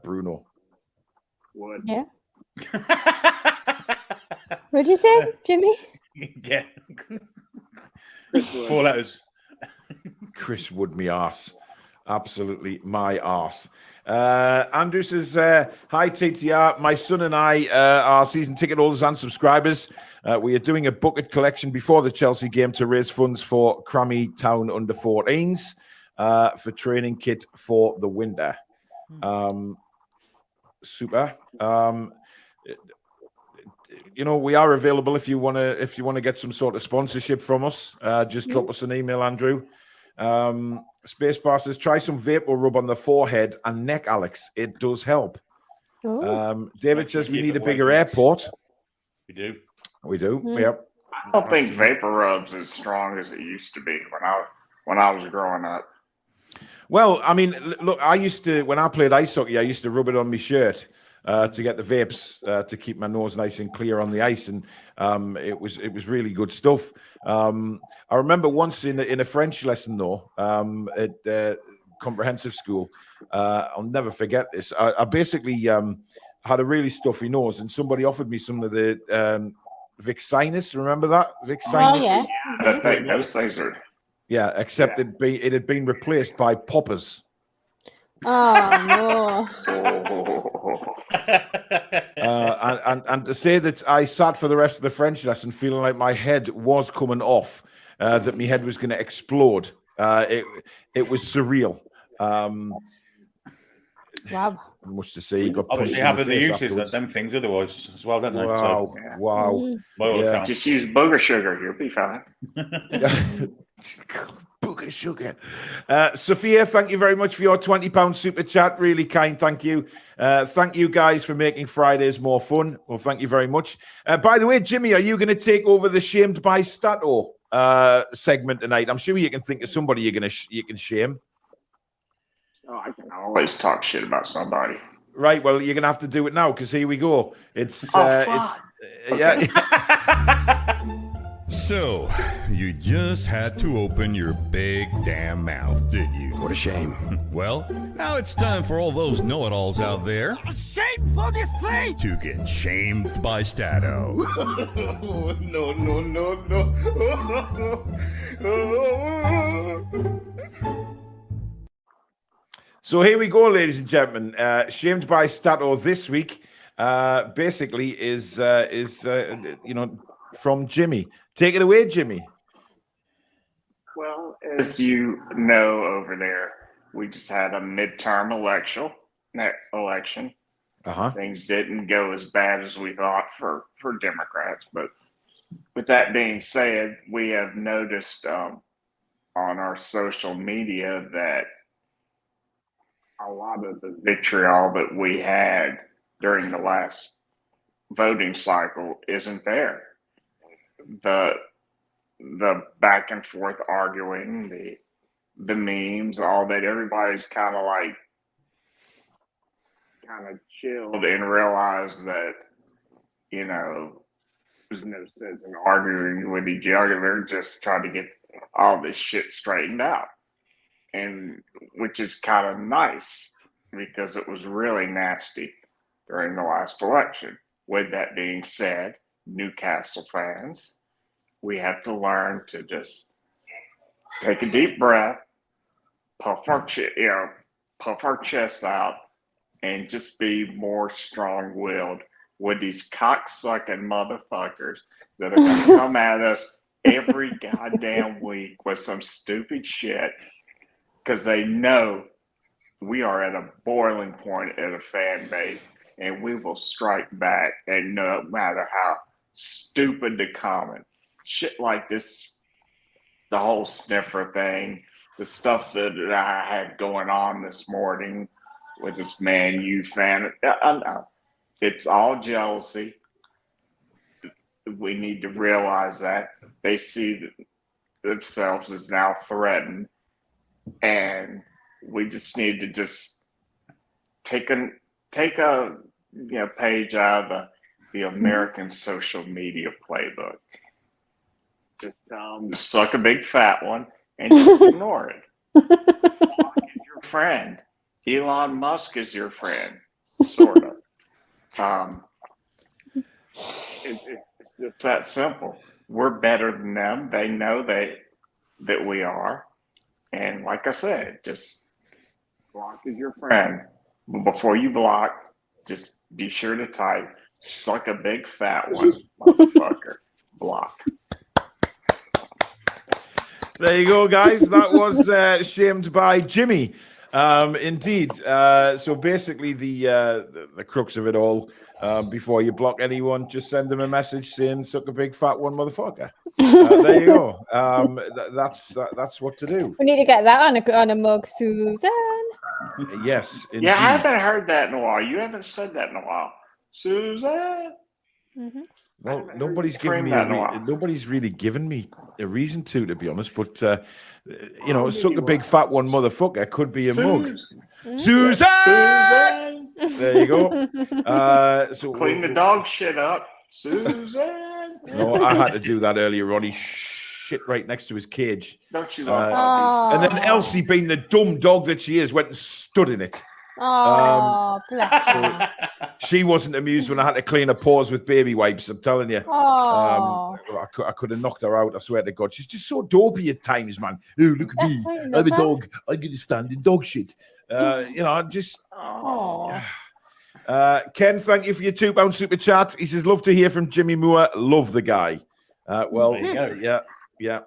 Bruno. Wood. Yeah. What'd you say, Jimmy? Yeah. 4 letters. Chris Wood, me arse. Absolutely my arse. Andrew says, hi, TTR. My son and I are season ticket holders and subscribers. We are doing a bucket collection before the Chelsea game to raise funds for Crammy Town under 14s for training kit for the winter. Super. We are available if you want to get some sort of sponsorship from us. Just drop us an email, Andrew. Spacebar says, try some vapor rub on the forehead and neck, Alex. It does help. David says we need a bigger airport. We do. We do. Yep. I don't think vapor rub's as strong as it used to be when I was growing up. Well, I mean, look, when I played ice hockey, I used to rub it on my shirt to get the vapes to keep my nose nice and clear on the ice, and it was really good stuff. I remember once in a French lesson though at comprehensive school, I'll never forget this. I basically had a really stuffy nose, and somebody offered me some of the Vic Sinus. Remember that Vic Sinus? Oh yeah. I think those things are. Yeah, except it had been replaced by poppers. Oh no. And to say that I sat for the rest of the French lesson feeling like my head was coming off, that my head was going to explode. It was surreal. Wow. Much to see. He got Obviously, punched in having the face uses afterwards. them things otherwise as well, don't they? Wow, So, Yeah. wow. by all Yeah. accounts. Just use booger sugar. You'll be fine. Book of sugar. Sophia, thank you very much for your £20 super chat. Really kind. Thank you. Thank you guys for making Fridays more fun. Well, thank you very much. By the way, Jimmy, are you going to take over the Shamed by Stato segment tonight? I'm sure you can think of somebody you can shame. Oh, I can always talk shit about somebody. Right. Well, you're going to have to do it now because here we go. It's fuck. yeah. So, you just had to open your big damn mouth, did you? What a shame. Well, now it's time for all those know-it-alls out there Shameful display! to get shamed by Stato. So here we go, ladies and gentlemen. Shamed by Stato this week, basically is from Jimmy. Take it away, Jimmy. Well, as you know, over there, we just had a midterm election. Things didn't go as bad as we thought for Democrats. But with that being said, we have noticed on our social media that a lot of the vitriol that we had during the last voting cycle isn't there. The back and forth arguing, the memes, all that, everybody's kind of chilled and realized that, there's no sense in arguing with each other. They're just trying to get all this shit straightened out. And which is kind of nice because it was really nasty during the last election. With that being said, Newcastle fans, we have to learn to just take a deep breath, puff our chest out, and just be more strong-willed with these cocksucking motherfuckers that are going to come at us every goddamn week with some stupid shit because they know we are at a boiling point at a fan base and we will strike back, and no matter how stupid the comment. Shit like this, the whole sniffer thing, the stuff that I had going on this morning with this Man U fan. I know. It's all jealousy. We need to realize that. They see themselves as now threatened. And we just need to just take a page out of the American social media playbook. Just tell them to suck a big fat one and just ignore it. Elon is your friend. Elon Musk is your friend, sort of. It's just that simple. We're better than them. They know that we are. And like I said, just block is your friend. But before you block, just be sure to type, suck a big fat one, motherfucker. Block. There you go, guys. That was shamed by Jimmy. Indeed. So basically, the crux of it all, before you block anyone, just send them a message saying "suck a big fat one, motherfucker." There you go. That's what to do. We need to get that on a mug, Susan. Yes. Indeed. Yeah, I haven't heard that in a while. You haven't said that in a while, Susan. Mm-hmm. Well, nobody's given me nobody's really given me a reason to be honest. But suck a big fat one, motherfucker could be a mug. Susan! There you go. So clean the dog shit up, Susan. No, I had to do that earlier on. He shit right next to his cage. Don't you love puppies? And then Elsie, being the dumb dog that she is, went and stood in it. Oh, bless her. She wasn't amused when I had to clean her paws with baby wipes. I'm telling you. Oh. I could have knocked her out. I swear to God. She's just so dopey at times, man. Oh, look at me. I'm a dog. I get to stand in dog shit. Just. Oh. Ken, thank you for your £2 super chat. He says, love to hear from Jimmy Moore. Love the guy. Well, yeah.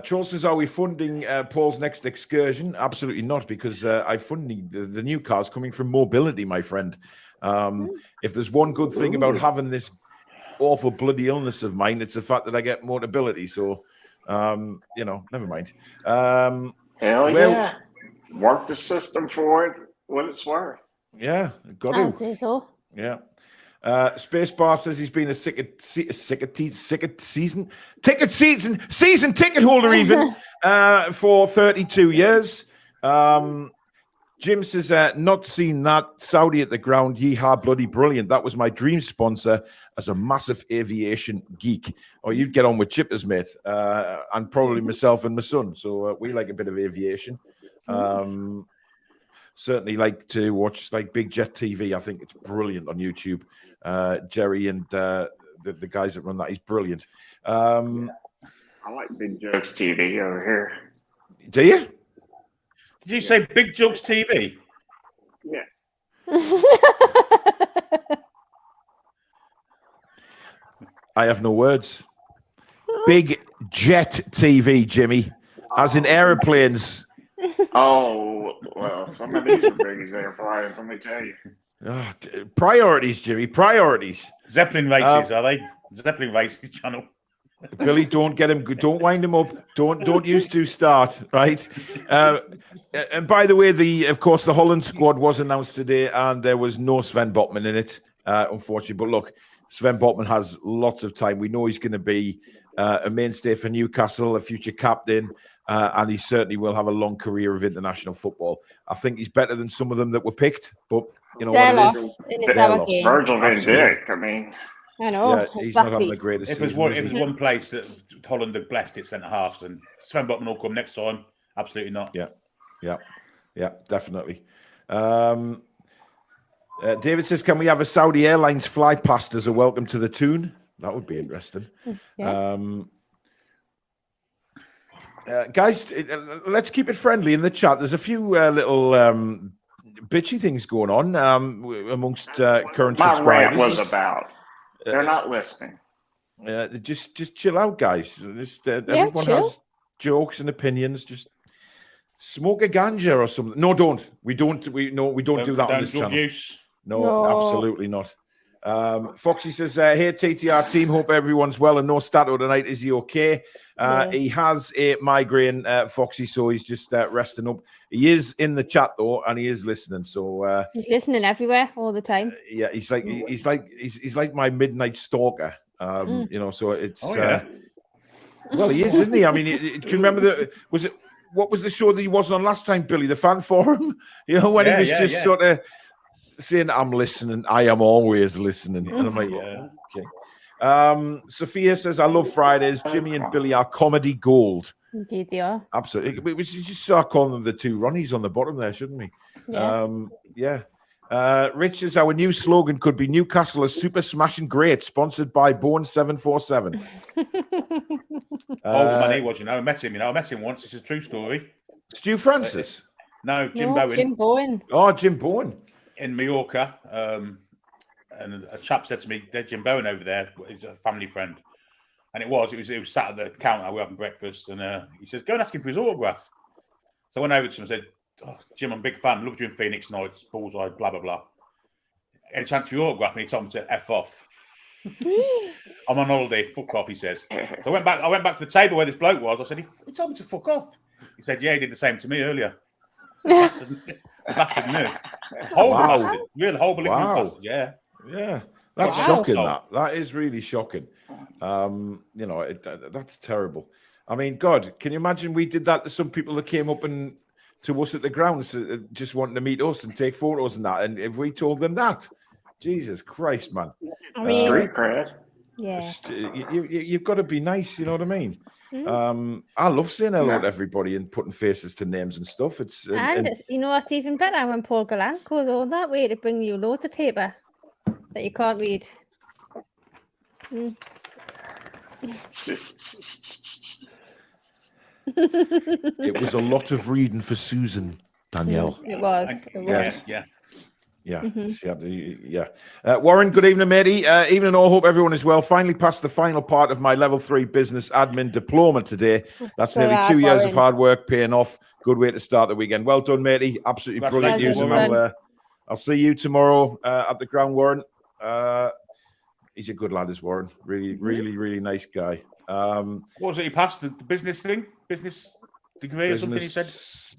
Troll says, are we funding Paul's next excursion? Absolutely not, because I'm funding the new cars coming from mobility, my friend. If there's one good thing about having this awful bloody illness of mine, it's the fact that I get mobility. So, never mind. Hell yeah. Work the system for it, what it's worth. Yeah, got I'd to. say so. Yeah. Spacebar says he's been a season ticket holder even for 32 years. Jim says, not seen that. Saudi at the ground, yeehaw, bloody brilliant. That was my dream sponsor as a massive aviation geek. Or you'd get on with chippers, mate, and probably myself and my son. So we like a bit of aviation. Certainly like to watch like Big Jet TV. I think it's brilliant on YouTube. Jerry and the guys that run that, he's brilliant. I like Big Jokes TV over here. Do you? Did you say Big Jugs TV? Yeah. I have no words. Big Jet TV, Jimmy, as in aeroplanes. Oh, well, some of these are big as airplanes, let me tell you. Oh, priorities, Jimmy, priorities. Zeppelin races, are they? Zeppelin races channel. Billy, don't get him. Don't wind him up. Don't use to start, right? And by the way, of course, the Holland squad was announced today, and there was no Sven Botman in it, unfortunately. But look, Sven Botman has lots of time. We know he's going to be a mainstay for Newcastle, a future captain, and he certainly will have a long career of international football. I think he's better than some of them that were picked, but you know what it is. Virgil van Dijk, I mean. I know. Yeah, he's not having the greatest If season. there's one place that Holland have blessed its centre halves, and Sven Botman will come next time. Absolutely not. Yeah, definitely. David says, can we have a Saudi Airlines fly past as a welcome to the Toon? That would be interesting. Yeah. Guys, let's keep it friendly in the chat. There's a few little bitchy things going on amongst current My subscribers. rant was about. They're not listening. Just chill out, guys. Everyone chill. has jokes and opinions. Just smoke a ganja or something. No, don't. We don't do that on this channel. Use. No, absolutely not. Foxy says, hey, TTR team, hope everyone's well and no Stato tonight. Is he okay? He has a migraine, Foxy, so he's just resting up. He is in the chat, though, and he is listening. So he's listening everywhere all the time. Yeah, he's like my midnight stalker. You know, so it's... well, he is, isn't he? I mean, can you remember what was the show that he was on last time, Billy? The Fan Forum? You know, when he was sort of saying, I'm listening, I am always listening. And I'm like, okay. Sophia says, I love Fridays. Jimmy and Billy are comedy gold. Indeed, they are. Absolutely. We should just start calling them the two Ronnies on the bottom there, shouldn't we? Yeah. Rich says, our new slogan could be Newcastle is super smashing great, sponsored by Bone 747. Man, he was, I met him, I met him once. It's a true story. Stu Francis? No, Jim Bowen. Jim Bowen. Oh, Jim Bowen. In Mallorca, and a chap said to me, "There's Jim Bowen over there. He's a family friend." And it was sat at the counter. We were having breakfast, and he says, "Go and ask him for his autograph." So I went over to him and said, oh, "Jim, I'm a big fan. Loved you in Phoenix Nights, Bullseye, blah blah blah. Any chance for your autograph?" And he told me to f off. I'm on holiday. Fuck off, he says. So I went back to the table where this bloke was. I said, "He told me to fuck off." He said, "Yeah, he did the same to me earlier." The bastard knew. Horrible bastard. Real horrible bastard. Yeah. That's shocking. That is really shocking. That's terrible. I mean, God, can you imagine we did that to some people that came up and to us at the grounds, just wanting to meet us and take photos and that? And if we told them that, Jesus Christ, man. I mean, street cred. Yeah. You've got to be nice, you know what I mean? I love saying hello to everybody and putting faces to names and stuff. And you know what's even better? When Paul Gallant goes all that way to bring you loads of paper that you can't read. It was a lot of reading for Susan, Danielle. It was. Yeah. Yeah, she had to, yeah. Warren, good evening, matey. Evening all. Hope everyone is well. Finally passed the final part of my level 3 business admin diploma today. That's nearly 2 years of hard work paying off. Good way to start the weekend. Well done, matey. Absolutely brilliant news. And I'll see you tomorrow at the ground, Warren. He's a good lad, is Warren. Really nice guy. What was it? He passed the business thing, business degree or something. He said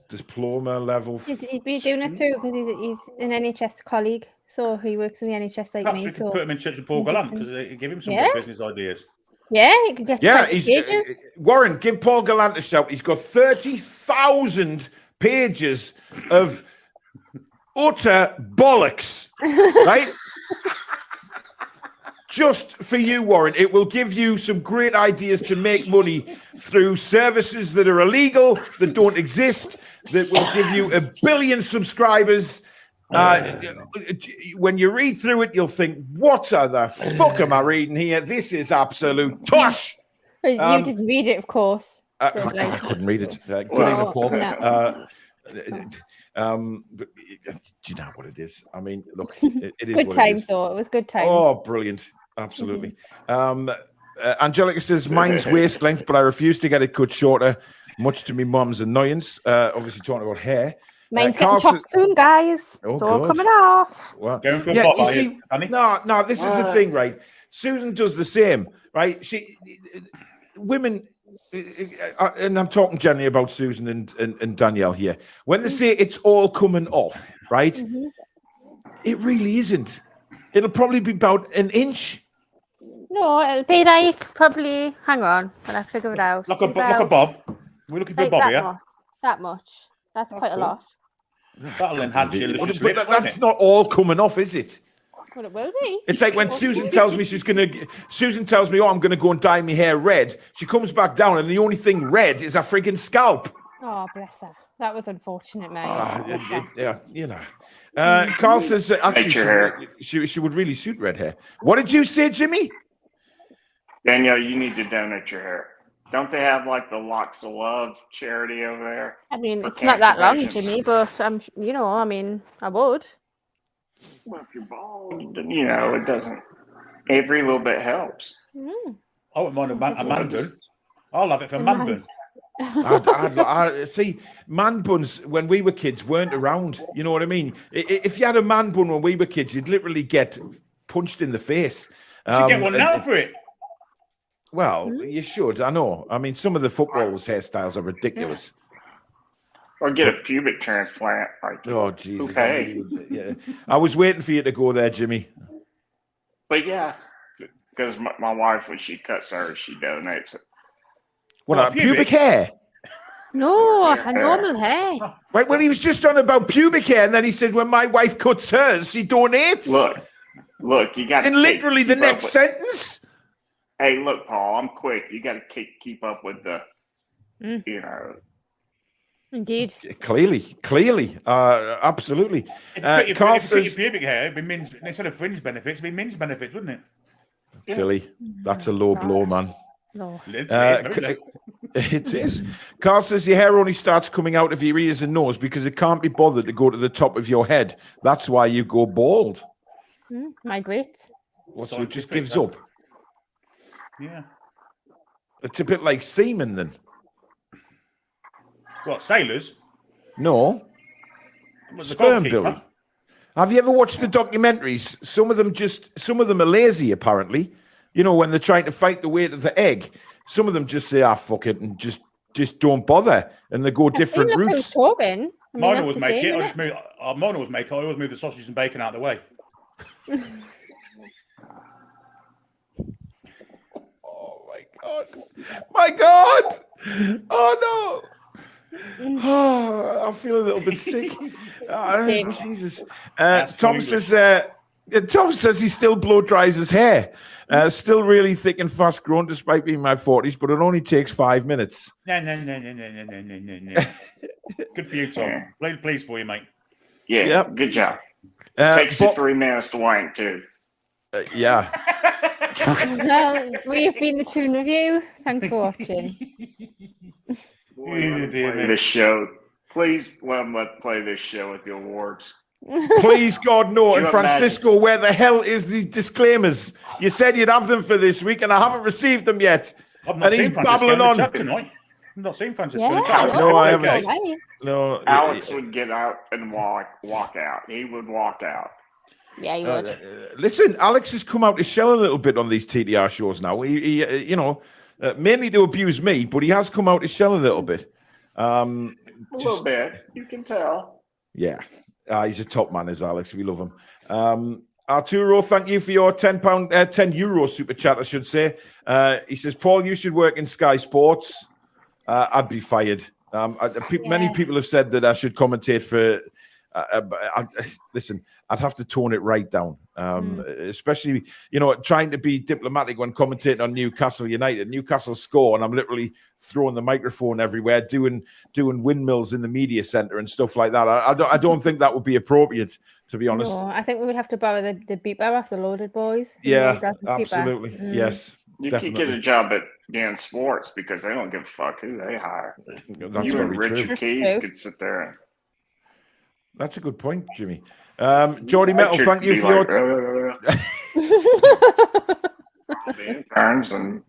diploma level. He'd be doing it too because he's an NHS colleague, so he works in the NHS like perhaps me. we could put him in touch with Paul Gallant because they give him some good business ideas. Yeah, he could get 20 pages. Warren, give Paul Gallant a shout. He's got 30,000 pages of utter bollocks, right? Just for you, Warren. It will give you some great ideas to make money through services that are illegal, that don't exist, that will give you 1 billion subscribers. When you read through it, you'll think, what the fuck am I reading here? This is absolute tosh. You didn't read it, of course. I couldn't read it. Good evening, Paul. No. But do you know what it is? I mean, look, it is good what times, it is. though. It was good times. Oh, brilliant. Absolutely. Angelica says, mine's waist length, but I refuse to get it cut shorter, much to my mum's annoyance. Obviously talking about hair. Mine's getting chopped soon, guys. It's all coming off. Well, going for a pop, you see, no, this is the thing, right? Susan does the same, right? Women, and I'm talking generally about Susan and Danielle here. When they say it's all coming off, right? It really isn't. It'll probably be about an inch. No, it'll be like probably. Hang on, but I figure it out. Like a bob. We're looking for a bob here. That much. That's quite a lot. That'll enhance your lips. But that's not all coming off, is it? Well, it will be. It's like when Susan tells me Susan tells me, oh, I'm going to go and dye my hair red. She comes back down and the only thing red is her friggin' scalp. Oh, bless her. That was unfortunate, mate. Yeah, you know. Carl says actually she would really suit red hair. What did you say, Jimmy? Danielle, you need to donate your hair. Don't they have like the Locks of Love charity over there? I mean, it's not that long, Jimmy, but I would. Well, if you're bald, then, it doesn't. Every little bit helps. I wouldn't mind a man bun. I'll have it for a man bun. I see, man buns when we were kids weren't around. You know what I mean? If you had a man bun when we were kids, you'd literally get punched in the face. You should get one now for it. Well, you should. I know. I mean, some of the footballers' hairstyles are ridiculous. Or get a pubic transplant. Oh, Jesus. Okay. Yeah. I was waiting for you to go there, Jimmy. But yeah, because my wife, when she cuts hers, she donates it. What, pubic hair? No, a normal hair. Right, well, he was just on about pubic hair, and then he said, when my wife cuts hers, she donates. Look, you got to... In literally the next sentence? Hey, look, Paul, I'm quick. You got to keep up with the, Indeed. Clearly. Absolutely. Carl says... pubic hair, it'd be instead of fringe benefits, it'd be minge benefits, wouldn't it? Billy, that's a low blow, man. No. It is. Carl says your hair only starts coming out of your ears and nose because it can't be bothered to go to the top of your head. That's why you go bald. Migrate. So it just gives up. Yeah. It's a bit like semen then. What, sailors? No. Sperm, Billy. Have you ever watched the documentaries? Some of them are lazy, apparently. When they're trying to fight the weight of the egg, some of them just say, fuck it, and just don't bother. And they go different routes. Talking. Mine always make it. I always move the sausages and bacon out of the way. My God! Oh, no! Oh, I feel a little bit sick. Jesus. Tom says he still blow dries his hair. Still really thick and fast grown despite being in my 40s, but it only takes 5 minutes. No. Good for you, Tom. Pleased for you, mate. Yeah, good job. Takes you 3 minutes to wank, too. Yeah. Well, we have been the Toon Review. Thanks for watching. This show. Please let play this show at the awards. Please, God, no. Do And you Francisco, where the hell is the disclaimers? You said you'd have them for this week, and I haven't received them yet. I've not And he's seen Francisco in babbling the on. chat tonight. I've not seen Francisco in Yeah, the chat. I know. No, I Alex haven't. all right. No, Alex would get out and walk out. He would walk out. Yeah, you would. listen, Alex has come out his shell a little bit on these TTR shows now. He mainly to abuse me, but he has come out his shell a little bit. A little bit. You can tell. Yeah. He's a top man, is Alex. We love him. Arturo, thank you for your €10 super chat, I should say. He says, Paul, you should work in Sky Sports. I'd be fired. Many people have said that I should commentate for. Listen, I'd have to tone it right down, especially trying to be diplomatic when commentating on Newcastle United. Newcastle score, and I'm literally throwing the microphone everywhere, doing windmills in the media centre and stuff like that. I don't think that would be appropriate, to be honest. No, I think we would have to borrow the beeper off the loaded boys. Yeah, absolutely. Yes, you definitely. could get a job at Dan Sports because they don't give a fuck who they hire. That's You and very Richard true. Keys could sit there and. That's a good point, Jimmy. Geordie Metal, thank you for your. And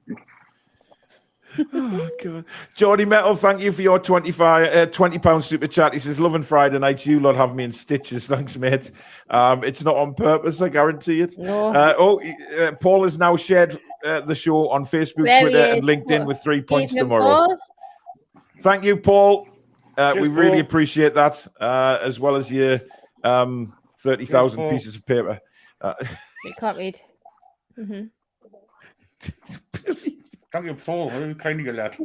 Oh, God. Geordie Metal, thank you for your £20 super chat. He says, loving Friday nights. You lot have me in stitches. Thanks, mate. It's not on purpose, I guarantee it. No. Paul has now shared the show on Facebook, Twitter, and LinkedIn with 3 points tomorrow. Paul. Thank you, Paul. We really Paul. appreciate that, as well as your 30,000 pieces of paper. You can't read. Thank you, Paul. How kind of you, lad.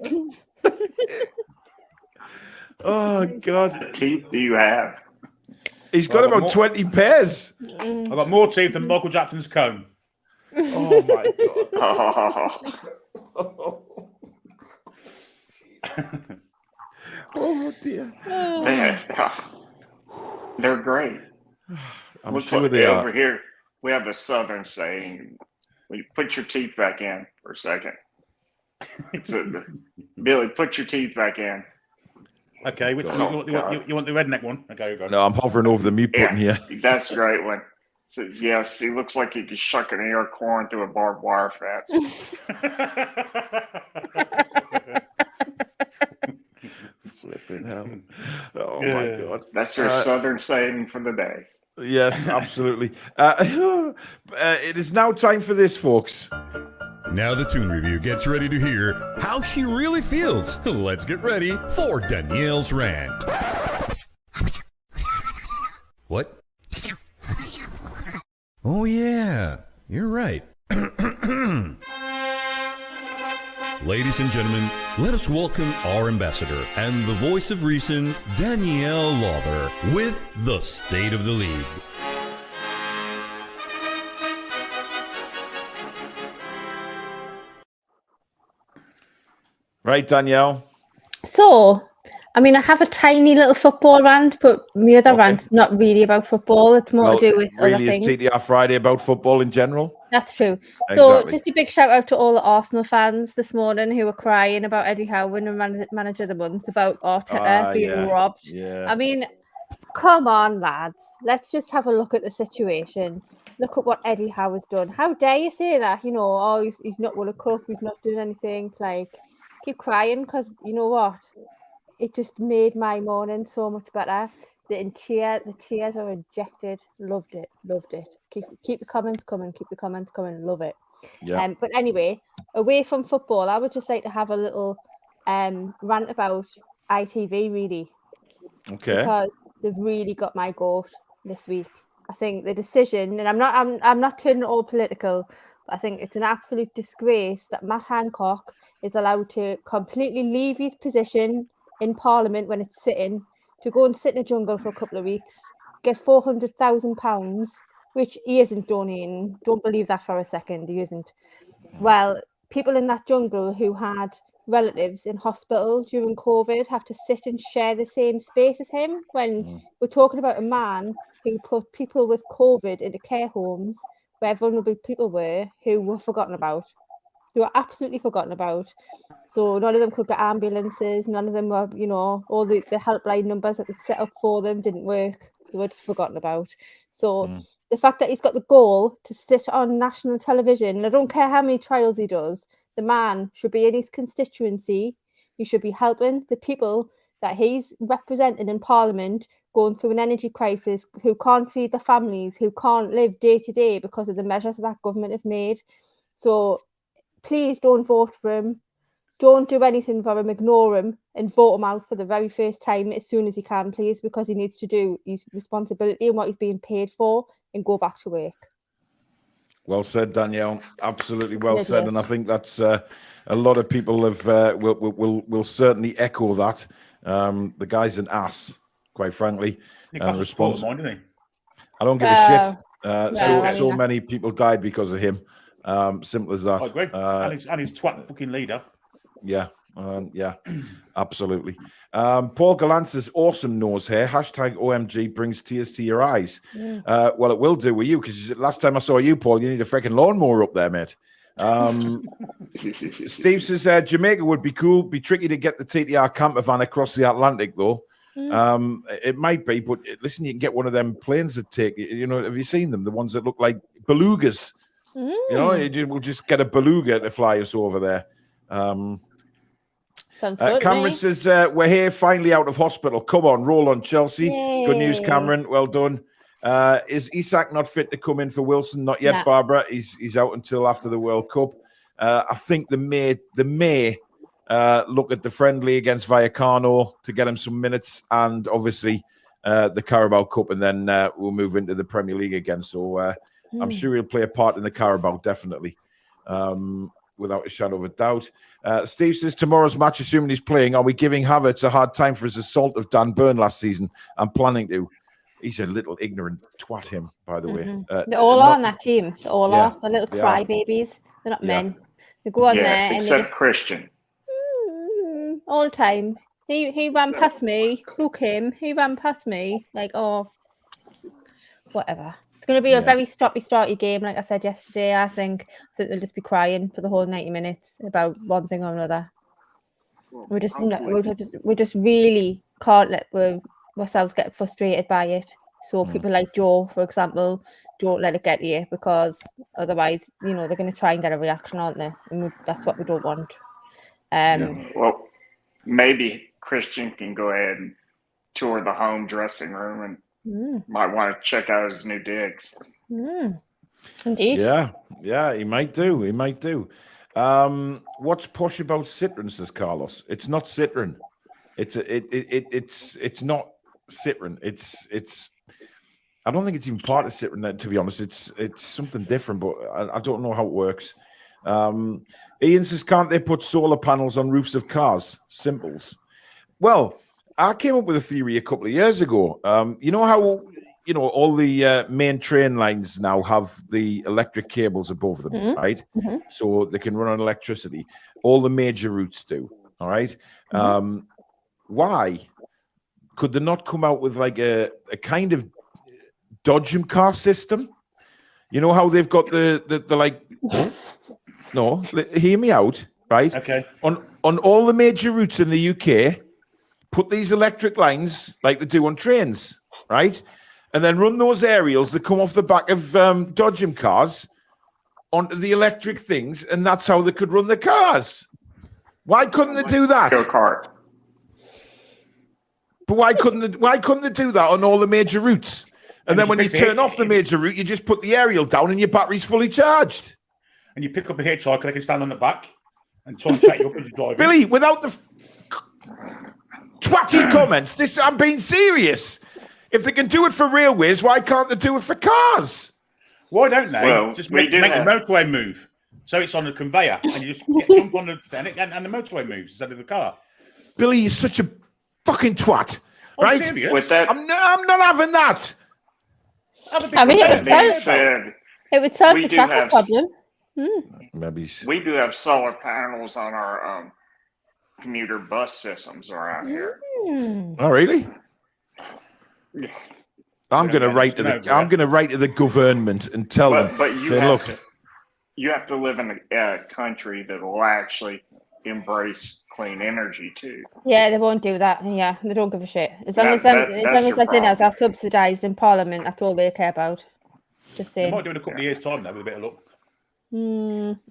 Oh, God. teeth do you have? He's got about 20 pairs. I've got more teeth than Michael Jackson's comb. Oh, my God. Oh, dear. They're great. I'm Looks sure like they over are. here we have a southern saying: "Will you put your teeth back in for a second?" Billy, put your teeth back in. Okay, which one? You want the redneck one? Okay, go. No, I'm hovering over the mute button here. That's a great one. Says, yes, he looks like he could shuck an ear of corn through a barbed wire fence. Flipping hell. Oh, my God. That's your southern saying for the day. Yes, absolutely. It is now time for this, folks. Now the Toon Review gets ready to hear how she really feels. Let's get ready for Danielle's rant. What? Oh yeah, you're right. Ladies and gentlemen, let us welcome our ambassador and the voice of reason, Danielle Lawther, with the State of the League. Right, Danielle. So, I mean, I have a tiny little football rant, but my other rant's not really about football. It's more to do with really other things. is TTR Friday about football in general? That's true. So, Exactly. just a big shout out to all the Arsenal fans this morning who were crying about Eddie Howe winning Manager of the Month, about Arteta being robbed. Yeah. I mean, come on, lads. Let's just have a look at the situation. Look at what Eddie Howe has done. How dare you say that? You know, oh, he's not won a cup, he's not doing anything. Like, keep crying, because you know what? It just made my morning so much better. The tears were injected. Loved it. Keep the comments coming. Love it. Yeah. But anyway, away from football, I would just like to have a little rant about ITV, really. Okay. Because they've really got my goat this week. I think the decision, and I'm not turning it all political, but I think it's an absolute disgrace that Matt Hancock is allowed to completely leave his position in Parliament when it's sitting, to go and sit in a jungle for a couple of weeks, get £400,000, which he isn't donating. Don't believe that for a second. He isn't. Well, people in that jungle who had relatives in hospital during COVID have to sit and share the same space as him, when we're talking about a man who put people with COVID into care homes where vulnerable people were, who were forgotten about. They were absolutely forgotten about. So none of them could get ambulances. None of them were, all the helpline numbers that they set up for them didn't work. They were just forgotten about. So the fact that he's got the goal to sit on national television, and I don't care how many trials he does, the man should be in his constituency. He should be helping the people that he's represented in Parliament going through an energy crisis, who can't feed their families, who can't live day to day because of the measures that government have made. So please don't vote for him. Don't do anything for him. Ignore him and vote him out for the very first time as soon as he can, please, because he needs to do his responsibility and what he's being paid for and go back to work. Well said, Danielle. Absolutely well said, and I think that's a lot of people have will certainly echo that. The guy's an ass, quite frankly. Response. I don't give a shit. So many people died because of him. Simple as that. I agree. And his twat fucking leader. Yeah, absolutely. Paul Gallant says, awesome nose hair. Hashtag OMG brings tears to your eyes. Well, it will do with you, because last time I saw you, Paul, you need a freaking lawnmower up there, mate. Steve says, Jamaica would be cool. Be tricky to get the TTR camper van across the Atlantic, though. It might be, but listen, you can get one of them planes that take, have you seen them? The ones that look like belugas. We'll just get a beluga to fly us over there. Sounds good. Cameron says, we're here, finally out of hospital. Come on, roll on, Chelsea. Yay. Good news, Cameron. Well done. Is Isak not fit to come in for Wilson? Not yet, Barbara. He's out until after the World Cup. I think they may look at the friendly against Vallecano to get him some minutes, and obviously the Carabao Cup, and then we'll move into the Premier League again. So I'm sure he'll play a part in the Carabao, definitely. Without a shadow of a doubt. Steve says, tomorrow's match, assuming he's playing, are we giving Havertz a hard time for his assault of Dan Burn last season? I'm planning to. He's a little ignorant twat, him, by the way. They're all on that team. They all are. They're little crybabies. They're not men. They go on there. Except just, Christian. All the time. He ran past me. Look him. He ran past me. Like, oh, whatever. It's going to be a very stoppy-starty game, like I said yesterday. I think they'll just be crying for the whole 90 minutes about one thing or another. We just really can't let ourselves get frustrated by it. So people like Joe, for example, don't let it get to you, because otherwise, they're going to try and get a reaction, aren't they? And that's what we don't want. Well, maybe Christian can go ahead and tour the home dressing room and might want to check out his new digs. Indeed. Yeah, he might do. What's posh about Citron, says Carlos. It's not Citron. It's not Citron. It's I don't think it's even part of Citron, to be honest. It's something different, but I don't know how it works. Ian says, can't they put solar panels on roofs of cars? Simples. Well, I came up with a theory a couple of years ago. You know how, all the main train lines now have the electric cables above them, right? So they can run on electricity. All the major routes do, all right? Why could they not come out with like a kind of dodgem car system? You know how they've got the like... No, hear me out, right? Okay. On all the major routes in the UK, put these electric lines like they do on trains, right? And then run those aerials that come off the back of dodgem cars onto the electric things, and that's how they could run the cars. Why couldn't they do that? Go-kart. But why couldn't they do that on all the major routes? And then when you turn off the major route, you just put the aerial down and your battery's fully charged. And you pick up a hitchhiker, they can stand on the back and try and chat you up as you're driving. Billy, without the twatty comments, I'm being serious. If they can do it for railways, why can't they do it for cars? Why don't they? Well, just make the motorway move. So it's on the conveyor and you just jump on the and the motorway moves instead of the car. Billy, you're such a fucking twat. Right? Serious? With that, I'm not having that. I mean, it would solve the traffic problem. Maybe we do have solar panels on our commuter bus systems around here. Oh, really? I'm going to write to the government and tell them. But you have to live in a country that will actually embrace clean energy too. Yeah, they won't do that. Yeah, they don't give a shit. As long as That's their your dinners problem. are subsidised in Parliament, that's all they care about. Just They saying. might do it in a couple of years' time, though, with a bit of luck.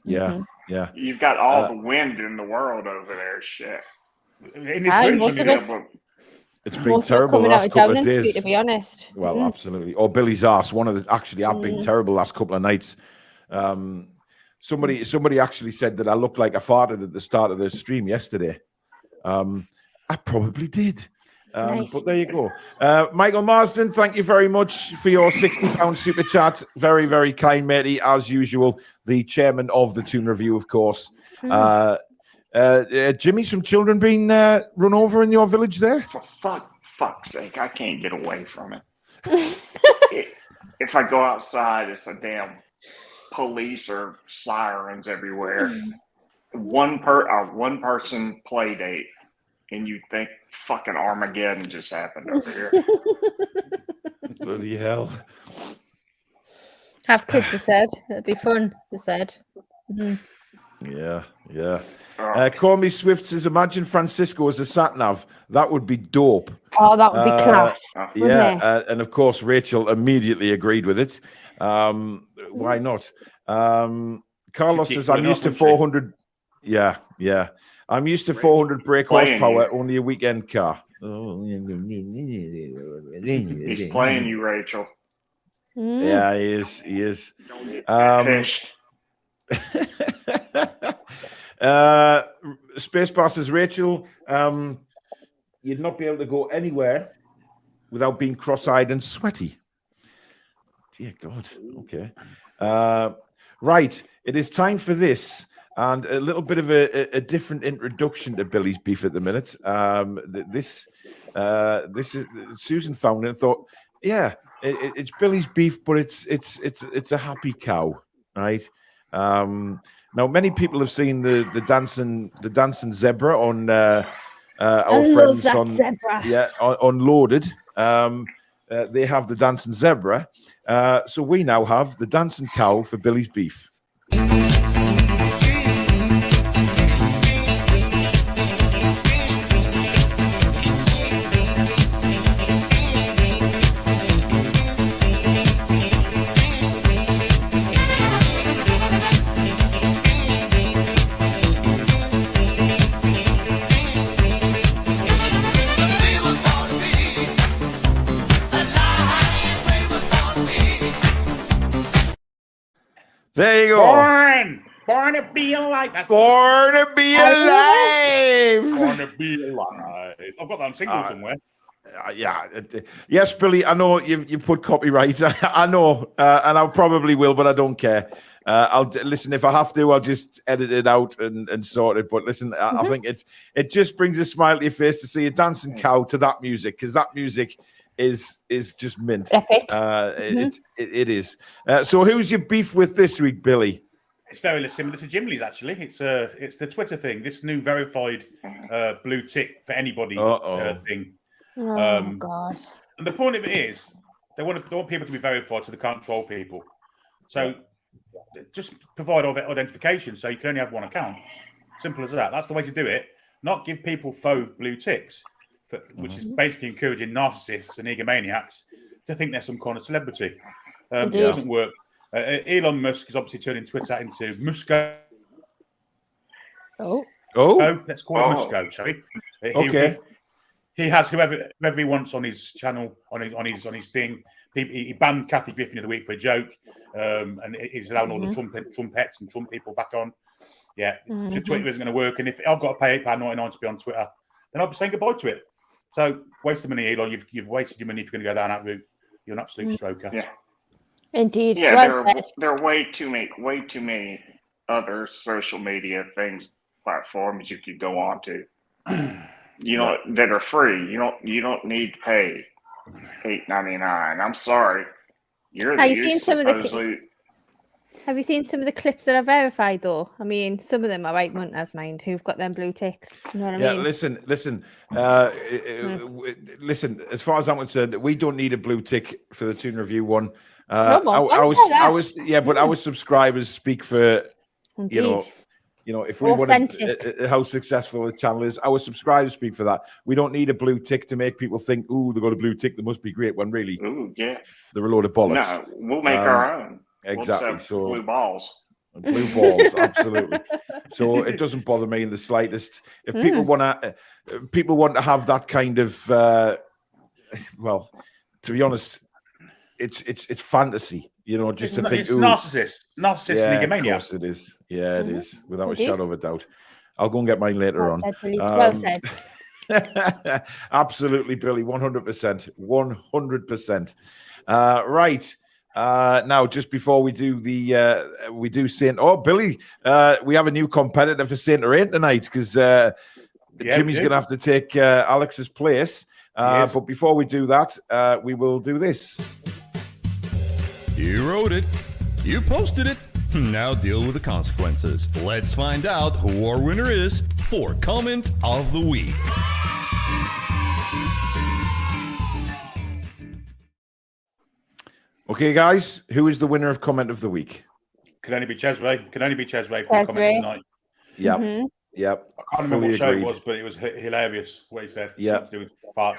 Yeah, yeah. You've got all the wind in the world over there. Shit. In this room, most of you us- do. It's been Most of it terrible the coming out last of couple of Downing Street, days. to be honest. Well, absolutely. Or Billy's arse. One of the actually have been terrible last couple of nights. Somebody actually said that I looked like I farted at the start of the stream yesterday. I probably did. Nice. But there you go. Michael Marsden, thank you very much for your £60 super chat. Very, very kind, matey, as usual. The chairman of the Toon Review, of course. Jimmy, some children being run over in your village there? For fuck's sake, I can't get away from it. If I go outside, it's a damn police or sirens everywhere. One person play date, and you think fucking Armageddon just happened over here. Bloody hell. Have kids, they said. It'd be fun, they said. Yeah. Call Me Swift says, imagine Francisco as a sat-nav. That would be dope. Oh, that would be class. Yeah, and of course, Rachel immediately agreed with it. Why not? Carlos says, I'm used to 400. Yeah. I'm used to 400 brake horsepower, only a weekend car. He's playing you, Rachel. Yeah, he is. Don't get fished. Spacebar says, Rachel, you'd not be able to go anywhere without being cross-eyed and sweaty. Dear God. Okay. Right. It is time for this. And a little bit of a different introduction to Billy's Beef at the minute. This is Susan found it and thought, yeah, it's Billy's Beef, but it's a happy cow, right? Now, many people have seen the dancing zebra on our friends on zebra. On Loaded. They have the dancing zebra, so we now have the dancing cow for Billy's Beef. There you go. Born to be alive. Born to be alive. Born to be alive. I've got that on single somewhere. Yes, Billy. I know you put copyright. I know, and I probably will, but I don't care. I'll listen if I have to. I'll just edit it out and sort it. But listen, I think it just brings a smile to your face to see a dancing cow to that music, because that music is just mint. Epic. It is. So who's your beef with this week, Billy? It's very similar to Jimley's, actually. It's the Twitter thing. This new verified blue tick for anybody thing. Oh God! And the point of it is, they want people to be verified so they can't troll people. So just provide identification so you can only have one account. Simple as that. That's the way to do it. Not give people faux blue ticks, which is basically encouraging narcissists and egomaniacs to think they're some kind of celebrity. It doesn't work. Elon Musk is obviously turning Twitter into Musco. Oh, let's call it Musco, shall we? Okay. He has whoever he wants on his channel, on his thing. He banned Kathy Griffin the other week for a joke, and he's allowing all the trumpets and Trump people back on. Yeah, Twitter isn't going to work, and if I've got to pay £8.99 to be on Twitter, then I'll be saying goodbye to it. So waste of money, Elon. You've wasted your money if you're going to go down that route. You're an absolute stroker. Yeah. Indeed. Yeah, there are way too many other social media platforms you could go on to. That are free. You don't need to pay $8.99. I'm sorry. Have you seen some of the clips that are verified though? I mean, some of them are right munters, mind, who've got them blue ticks. You know what I mean? Listen. As far as I'm concerned, we don't need a blue tick for the Toon Review one. Our subscribers speak for, you know, You know, if we want Authentic. how successful the channel is, our subscribers speak for that. We don't need a blue tick to make people think, "Ooh, they got a blue tick. They must be great." When really, Ooh, yeah. they're a load of bollocks. No, we'll make our own. Exactly. We'll just have So blue balls. blue balls, absolutely. So it doesn't bother me in the slightest. If people want to have that kind of, well, to be honest, it's fantasy. You know, just to think, it's narcissist, yeah, egomania. of course it is. Yeah, it is, without a shadow of a doubt. I'll go and get mine later Well on. said, Billy. Well said. Absolutely, Billy. 100%. 100%. Right. Now, just before we do Saint. Oh, Billy, we have a new competitor for Saint or Aint tonight because Jimmy's going to have to take Alex's place. But before we do that, we will do this. You wrote it. You posted it. Now deal with the consequences. Let's find out who our winner is for Comment of the Week. Okay, guys, who is the winner of Comment of the Week? Could only be Chesray. Could only be Chesray for comment tonight. Yep. Yep. I can't remember what show it was, but it was hilarious what he said. Yeah. It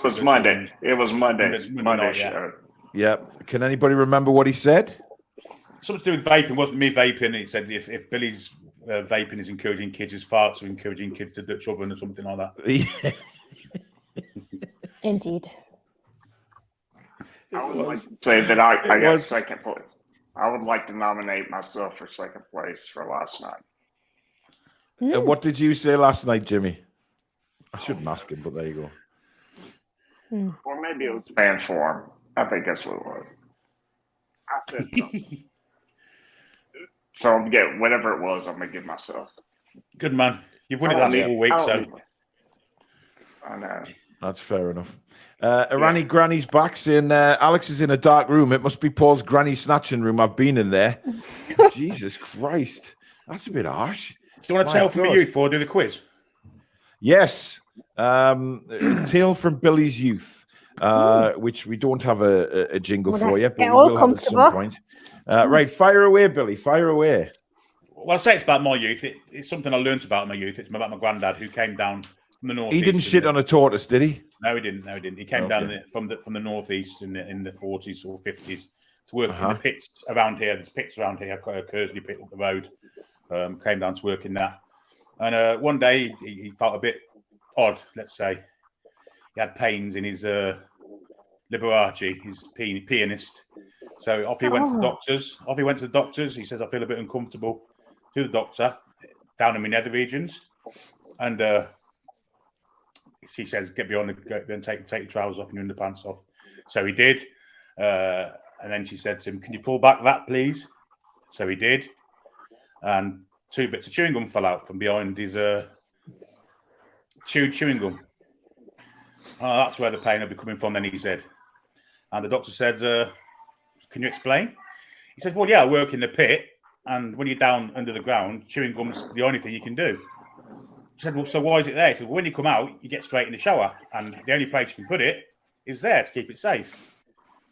was Monday. It was Monday night, show. Yep. Can anybody remember what he said? Something to do with vaping. It wasn't me vaping. He said if Billy's vaping is encouraging kids, his farts are encouraging kids to Dutch oven or something like that. Indeed. I would like to say that I got second place. I would like to nominate myself for second place for last night. What did you say last night, Jimmy? I shouldn't ask him, but there you go. Or maybe it was fan form. I think that's what it was. I said something. So I'm getting whatever it was. I'm gonna give myself. Good man. You've won it last 4 weeks, so I know. That's fair enough. Irani Granny's back saying Alex is in a dark room. It must be Paul's granny snatching room. I've been in there. Jesus Christ. That's a bit harsh. Do you want to tell from your youth before I do the quiz? Yes. Tale from Billy's youth, which we don't have a jingle for yet, but we will have at some point. Right, fire away, Billy. Fire away. Well, I say it's about my youth. It's something I learned about my youth. It's about my granddad who came down from the northeast. He didn't shit on a tortoise, did he? No, he didn't. No, he didn't. He came down from the northeast in the 40s or 50s to work in the pits around here. There's pits around here. Kersley pit up the road. Came down to work in that. And one day he felt a bit odd, let's say. He had pains in his Liberace, his pianist. So off he went to the doctors. He says, I feel a bit uncomfortable. To the doctor, down in my nether regions. And she says, get beyond and take your trousers off and your underpants off. So he did. And then she said to him, can you pull back that, please? So he did. And 2 bits of chewing gum fell out from behind his chewing gum. Oh, that's where the pain will be coming from, then he said. And the doctor said, can you explain? He said, well, yeah, I work in the pit, and when you're down under the ground, chewing gum's the only thing you can do. She said, well, so why is it there? He said, well, when you come out, you get straight in the shower, and the only place you can put it is there to keep it safe.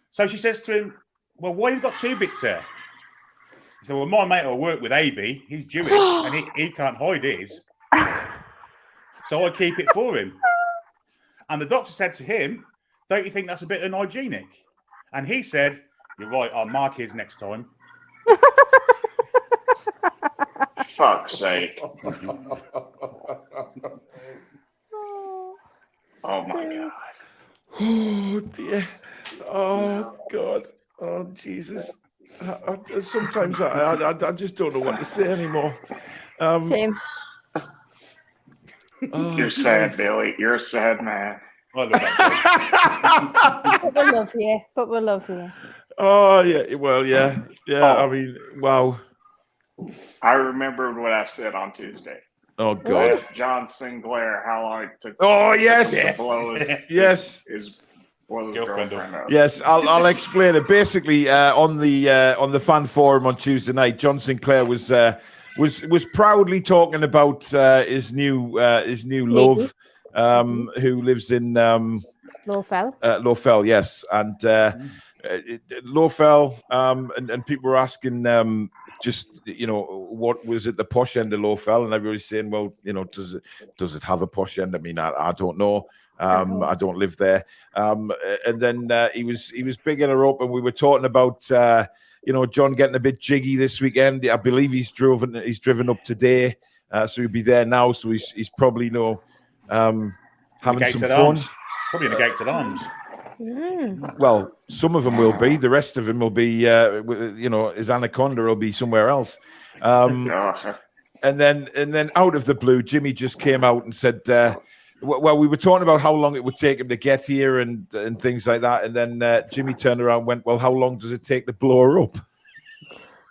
So she says to him, well, why have you got 2 bits there? He said, well, my mate I work with, AB, he's Jewish, and he can't hide his. So I keep it for him. And the doctor said to him, don't you think that's a bit unhygienic? And he said, you're right, I'll mark his next time. Fuck's sake. Oh, my God. Oh, dear. Oh, God. Oh, Jesus. Sometimes I just don't know what to say anymore. Same. You're sad, Billy. You're a sad man. I love that. But we love you. But we love you. Oh, yeah. Well, yeah. Yeah. Oh. I mean, wow. I remembered what I said on Tuesday. Oh, I God. asked John Sinclair how long it took. Oh, yes. To blow his Girlfriend girlfriend up. Yes, I'll explain it. Basically, on the fan forum on Tuesday night, John Sinclair was proudly talking about his new love, who lives in Lowfell. Lowfell, yes, and Lowfell, and people were asking just, what was at the posh end of Lowfell, and everybody's saying, well, does it have a posh end? I mean, I don't know. I don't live there. And then he was bigging her up, and we were talking about John getting a bit jiggy this weekend. I believe he's driven up today, so he'll be there now. So he's probably having some fun. Probably in the Gates at Arms. Well, some of them will be. The rest of them will be, his anaconda will be somewhere else. And then out of the blue, Jimmy just came out and said, well, we were talking about how long it would take him to get here and things like that. And then Jimmy turned around and went, well, how long does it take to blow her up?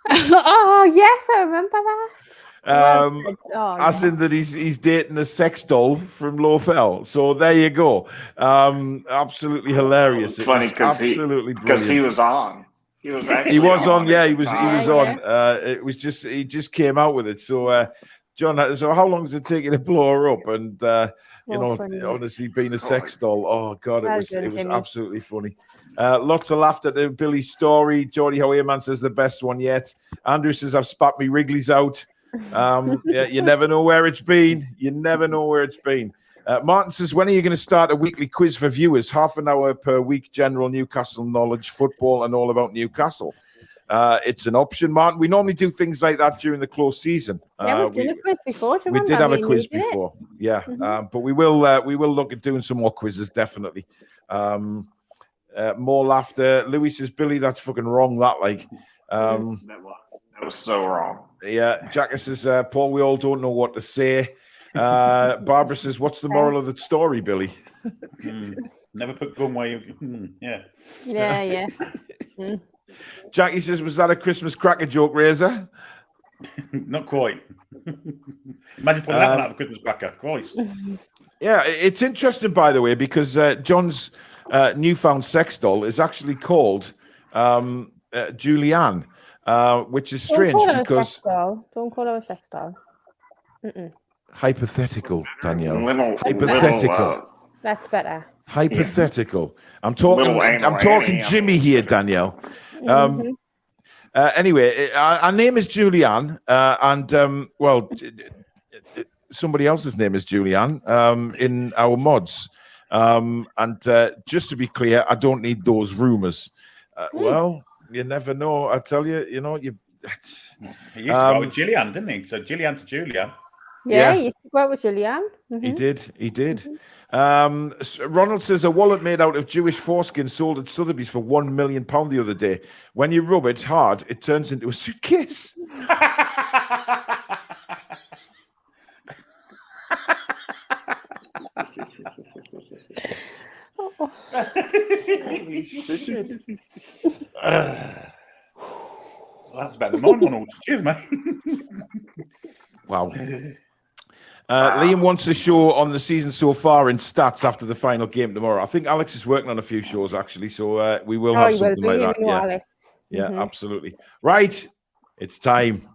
Oh, yes, I remember that. As in that he's dating a sex doll from Lowfell. So there you go. Absolutely hilarious. It's funny because he was on. He was actually he was on. Yeah, he was Yeah. on. It was just he just came out with it. So John, so how long does it take you to blow her up? And honestly, being a sex doll. Oh God, it was absolutely funny. Lots of laughter at Billy's story. Geordie Howeman says the best one yet. Andrew says I've spat me Wrigley's out. You never know where it's been. Martin says, when are you going to start a weekly quiz for viewers? Half an hour per week, general Newcastle knowledge, football, and all about Newcastle. It's an option, Martin. We normally do things like that during the close season. Yeah, we've done a quiz before. We did have a quiz before. Yeah, but we will look at doing some more quizzes, definitely. More laughter. Louis says, Billy, that's fucking wrong. That was so wrong. Yeah, Jacka says, Paul, we all don't know what to say. Barbara says, what's the moral of the story, Billy? Never put gun where you... Yeah. Yeah. Jackie says, was that a Christmas cracker joke, Razor? Not quite. Imagine putting that one out of a Christmas cracker. Christ. Yeah, it's interesting, by the way, because John's newfound sex doll is actually called Julianne. Which is strange because don't call her a sex doll. Hypothetical, Danielle. Hypothetical. That's better. Hypothetical. I'm talking Jimmy here, Danielle. Anyway, our name is Julianne, and somebody else's name is Julianne in our mods. And just to be clear, I don't need those rumors. Well. You never know. I tell you, He used to go with Gillian, didn't he? So Gillian to Julia. Yeah, he used to go out with Gillian. He did. Ronald says a wallet made out of Jewish foreskin sold at Sotheby's for £1 million the other day. When you rub it hard, it turns into a suitcase. That's better than mine, Ronald. Cheers, mate. Wow. Liam wants a show on the season so far in stats after the final game tomorrow. I think Alex is working on a few shows, actually, so we will have something like that. Yeah, Alex. Absolutely. Right, it's time.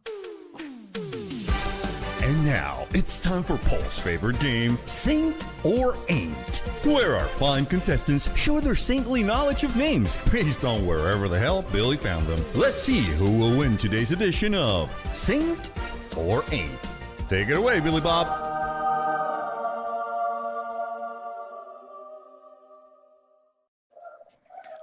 And now, it's time for Paul's favorite game, Saint or Aint, where our fine contestants show their saintly knowledge of names based on wherever the hell Billy found them. Let's see who will win today's edition of Saint or Aint. Take it away, Billy Bob.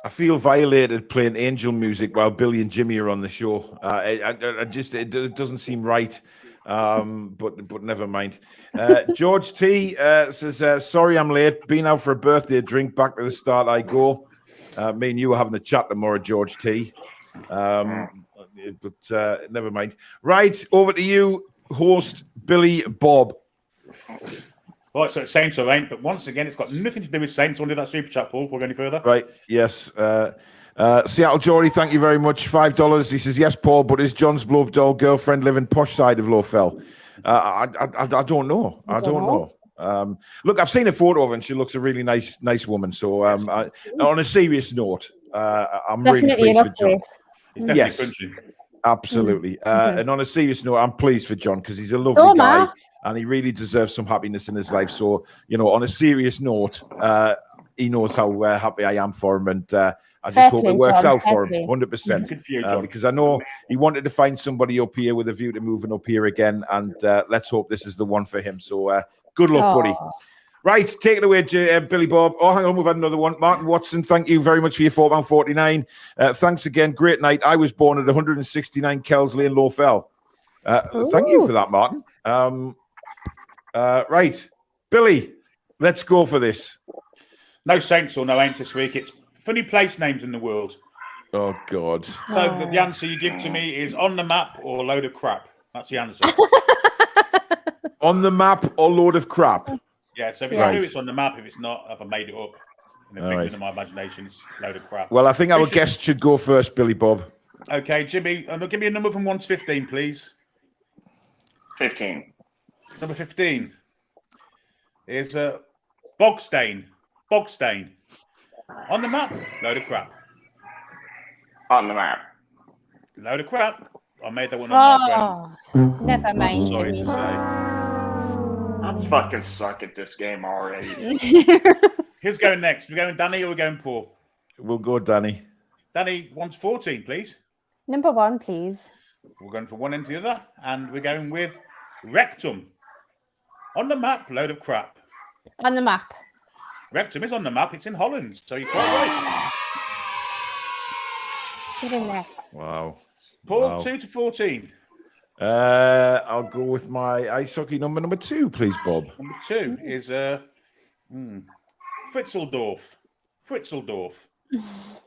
I feel violated playing angel music while Billy and Jimmy are on the show. It doesn't seem right. But never mind. George T says, sorry I'm late. Been out for a birthday drink. Back to the start I go. Me and you are having a chat tomorrow, George T. But never mind. Right, over to you, host Billy Bob. Right, so it's Saints or Aint, but once again, it's got nothing to do with Saints. Only that super chat, Paul, before we go any further. Right, yes. Seattle Geordie, thank you very much. $5. He says, yes, Paul, but is John's blow doll girlfriend living posh side of Lowfell? I don't know. I don't know. Look, I've seen a photo of her and she looks a really nice woman. So on a serious note, I'm really pleased for John. It's definitely crunchy. Absolutely. And on a serious note, I'm pleased for John because he's a lovely guy and he really deserves some happiness in his life. So, on a serious note, he knows how happy I am for him, and I just Fair hope play, it works John, out fair for him, play. 100%. Good for you, John. Because I know he wanted to find somebody up here with a view to moving up here again, and let's hope this is the one for him. So good luck, buddy. Aw. Right, take it away, Billy Bob. Oh, hang on, we've had another one. Martin Watson, thank you very much for your £4.49. Thanks again. Great night. I was born at 169 Kells Lane, Lowfell. Thank you for that, Martin. Right, Billy, let's go for this. No Saints or no Aints this week. It's funny place names in the world. Oh, God. So the answer you give to me is on the map or load of crap. That's the answer. On the map or load of crap? Yeah, so if it's true, it's on the map. If it's not, if I made it up in a figment of my imagination, it's a load of crap. Well, I think our guest should go first, Billy Bob. Okay, Jimmy, give me a number from 1 to 15, please. 15. Number 15 is Bogstain. Bogstain. On the map, load of crap. On the map. Load of crap. I made that one up, my friend. Never mind. Sorry to say. I fucking suck at this game already. Who's going next? We're going Danny or we're going Paul? We'll go, Danny. Danny, 1 to 14, please. Number 1, please. We're going from one end to the other, and we're going with Rectum. On the map, load of crap. On the map. Rectum is on the map. It's in Holland, so you're quite right. Get in there. Wow. Paul, 2 to 14. I'll go with my ice hockey number 2, please, Bob. Number 2 is Fritzeldorf. Fritzeldorf.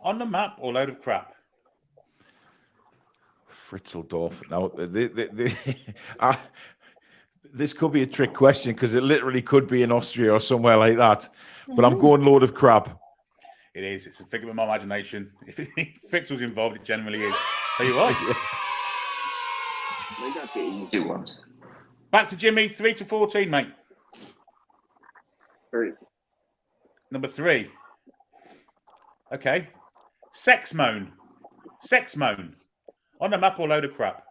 On the map or load of crap? Fritzeldorf. Now, this could be a trick question because it literally could be in Austria or somewhere like that. But I'm going load of crap. It is. It's a figment of my imagination. If Fritzel's involved, it generally is. So you're right. They got the easy ones. Back to Jimmy, 3 to 14, mate. 3. Number 3. Okay. Sex moan. Sex moan. On the map or load of crap?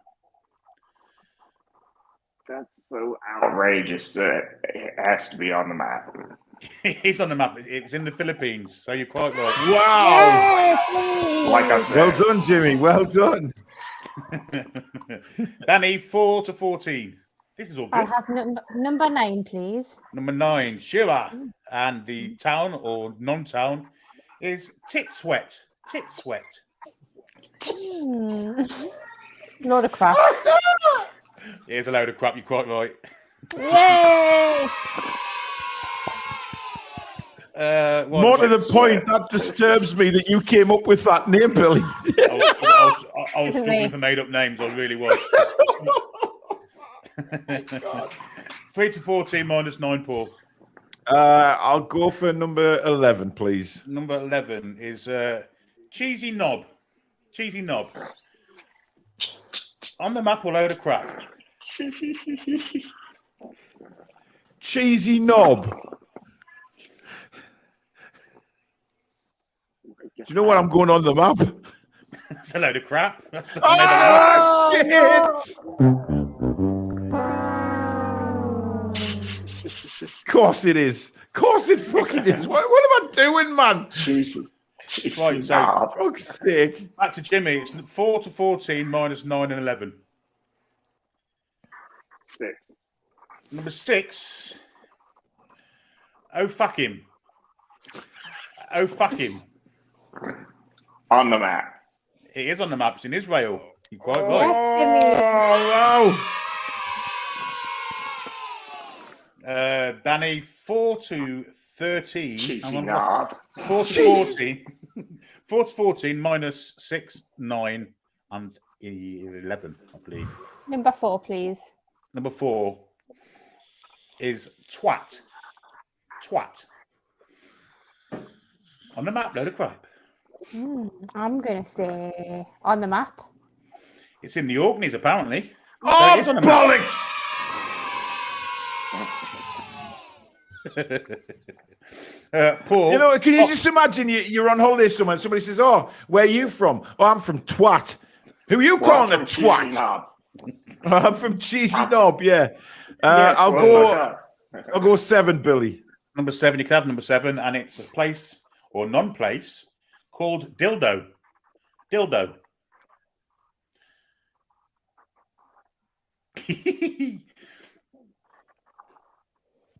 That's so outrageous that it has to be on the map. It's on the map. It's in the Philippines, so you're quite right. Wow. Like I said. Well done, Jimmy. Well done. Danny, 4 to 14. This is all I good. have number 9, please. Number 9, Sheila. And the town or non-town is Titswet. Titswet. Load of crap. Here's a load of crap. You're quite right. Yay! More to the point, that disturbs me that you came up with that name, Billy. I was struggling for made-up names. I really was. 3 to 14 minus 9, Paul. I'll go for number 11, please. Number 11 is Cheesy Knob. Cheesy Knob. On the map or load of crap? Cheesy Knob. Do you know what I'm going on the map? It's a load of crap. Oh, shit! Of course it is. Of course it fucking is. What am I doing, man? Jesus. Right, so For fuck's sake. back to Jimmy. It's 4 to 14 minus 9 and 11. 6. Number 6. Oh, fuck him. Oh, fuck him. On the map. It is on the map. It's in Israel. You're quite right. Yes, Jimmy. Oh, wow. Danny, 4 to 13. Cheesy I'm on knob. 4 to 14. 4 to 14 minus 6, 9, and 11, I believe. Number 4, please. Number 4 is twat. Twat. On the map, load of crap. I'm going to say on the map. It's in the Orkneys, apparently. Oh, it is on the map. bollocks! Paul. You know, can you just imagine you're on holiday somewhere and somebody says, "Oh, where are you from?" "Oh, I'm from Twat." "Who are you calling a twat?" "I'm from Cheesy Knob, yeah." Yes, I'll go 7, Billy. Number 7, you can have number 7, and it's a place or non-place called Dildo. Dildo.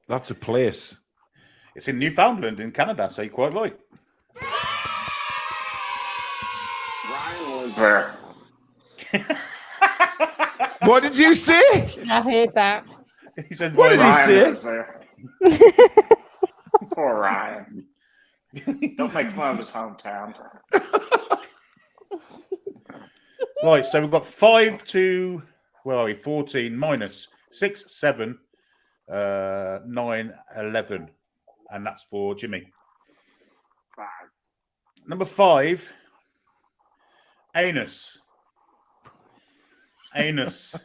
That's a place. It's in Newfoundland in Canada, so you're quite right. Ryan was there. What did you say? I heard that. He said, What did he Ryan, say? Ryan was there. Poor Ryan. Don't make fun of his hometown. Right, so we've got 5 to, where are we? 14 minus 6, 7, 9, 11. And that's for Jimmy. 5. Number 5, anus. Anus.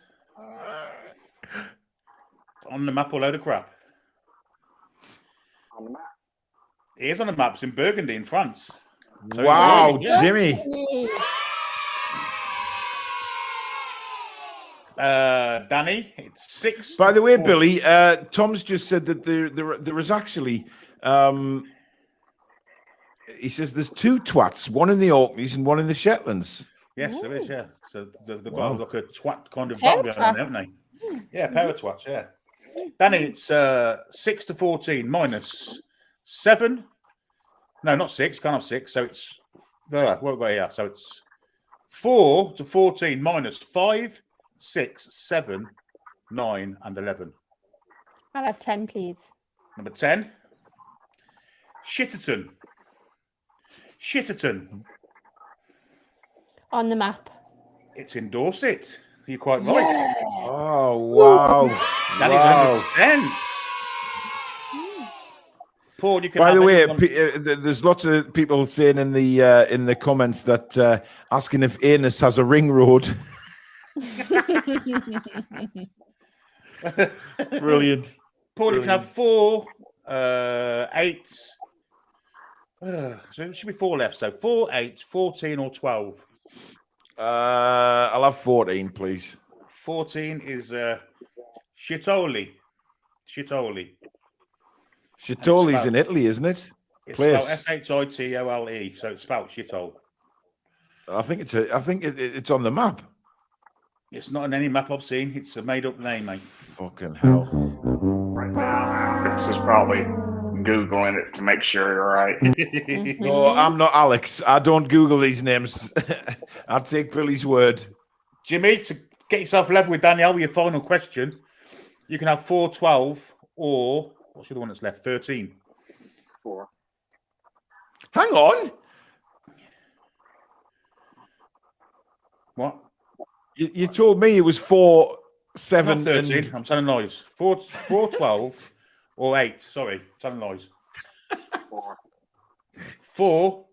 On the map, a load of crap. On the map. It is on the map. It's in Burgundy, in France. So Wow, yeah. Jimmy. Danny, it's 6. By the way, 4. Billy, Tom's just said that there is actually, he says there's 2 twats, one in the Orkneys and one in the Shetlands. Yes, there is, yeah. So they've got Wow. like a twat kind of Pair vibe of going on, haven't they? Yeah, pair of twats, yeah. Danny, it's 6 to 14 minus 7. No, not 6, can't have 6. So it's, what have we got here? So it's 4 to 14 minus 5, 6, 7, 9, and 11. I'll have 10, please. Number 10, Shitterton. Shitterton. On the map. It's in Dorset. You're quite right. Yeah. Oh, wow. That Wow. is 100%. Paul, you can By have the way, anyone- there's lots of people saying in the comments that asking if anus has a ring road. Brilliant. Paul, you can have 4, 8. So it should be 4 left. So 4, 8, 14, or 12. I'll have 14, please. 14 is Shitoli. Shitoli. Chitoli's in Italy, isn't it? It's Place. spelled Shitole. So it's spelled shithole. I think it's on the map. It's not on any map I've seen. It's a made-up name, mate. Fucking hell. Right now, Alex is probably Googling it to make sure you're right. No, I'm not Alex. I don't Google these names. I'll take Billy's word. Jimmy, to get yourself level with Danielle with your final question, you can have 4, 12, or what's the other one that's left? 13. 4. Hang on. What? You told me it was 4, 7, Not 13. I'm telling lies. 4, 12, or 8. Sorry, telling lies. 4. 4,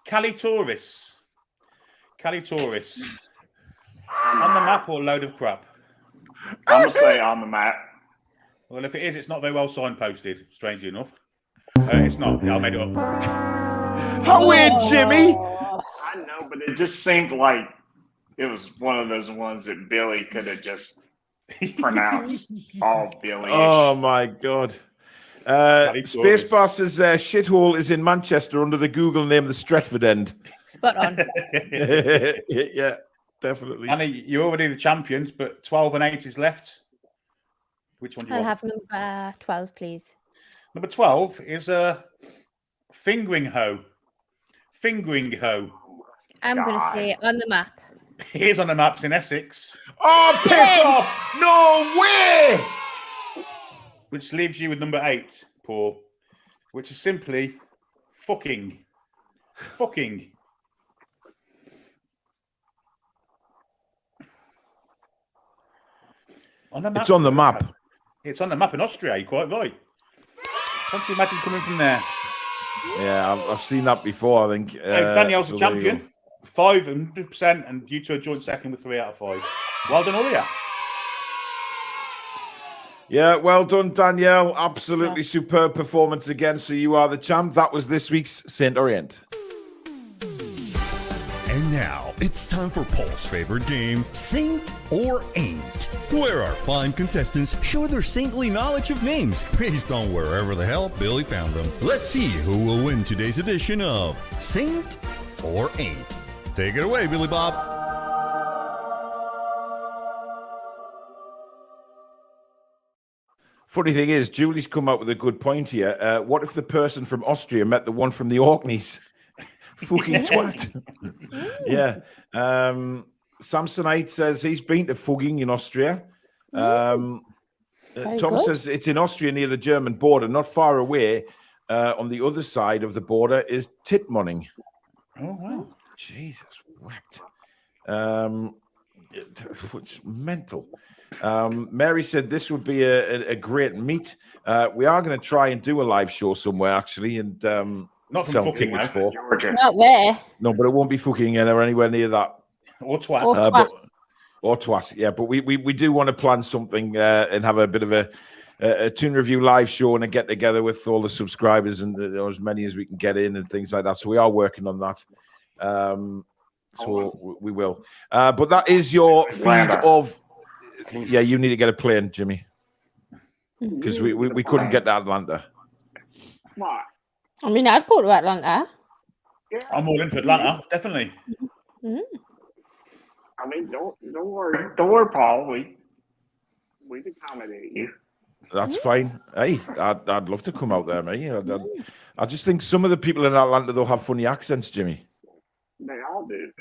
Calitoris. Calitoris. On the map or a load of crap? I'm going to say on the map. Well, if it is, it's not very well signposted, strangely enough. It's not. Yeah, I made it up. How weird, Jimmy. I know, but it just seemed like it was one of those ones that Billy could have just pronounced all Billy. Oh, my God. Spacebar says shithole is in Manchester under the Google name the Stretford End. Spot on. Yeah, definitely. Annie, you're already the champions, but 12 and 8 is left. Which one do you I'll want? have number 12, please. Number 12 is fingering hoe. Fingering hoe. I'm going to God. say on the map. Here's on the maps in Essex, Oh, piss off! No way! which leaves you with number 8, Paul, which is simply fucking. Fucking. On the map. It's on the map. It's on the map in Austria. You're quite right. Can't you imagine coming from there? Yeah, I've seen that before, I think. So Danielle's the so there you champion. 500%, and you two are joint second with 3 out of 5. Well done, all of you. Yeah, well done, Danielle. Absolutely superb performance again. So you are the champ. That was this week's Saint Orient. And now, it's time for Paul's favorite game, Saint or Aint, where our fine contestants show their saintly knowledge of names based on wherever the hell Billy found them. Let's see who will win today's edition of Saint or Aint. Take it away, Billy Bob. Funny thing is, Julie's come up with a good point here. What if the person from Austria met the one from the Orkneys? Fucking twat. Yeah. Samsonite says he's been to Fugging in Austria. Tom says it's in Austria near the German border, not far away. On the other side of the border is Titmonning. Oh, wow. Jesus wept. It's mental. Mary said this would be a great meet. We are going to try and do a live show somewhere, actually, and Not from sell fucking tickets now. for. Georgia. Not there. No, but it won't be fucking or anywhere near that. Or twat. Or twat. Or twat, yeah. But we do want to plan something and have a bit of a Toon Review live show and a get together with all the subscribers and as many as we can get in and things like that. So we are working on that. So we will. But that is your feed of. Yeah, you need to get a plane, Jimmy, because we couldn't get to Atlanta. Why? I mean, I'd go to Atlanta. I'm all in for Atlanta, definitely. I mean, don't worry, Paul. We'd accommodate you. That's fine. Hey, I'd love to come out there, mate. I just think some of the people in Atlanta though have funny accents, Jimmy. They all do.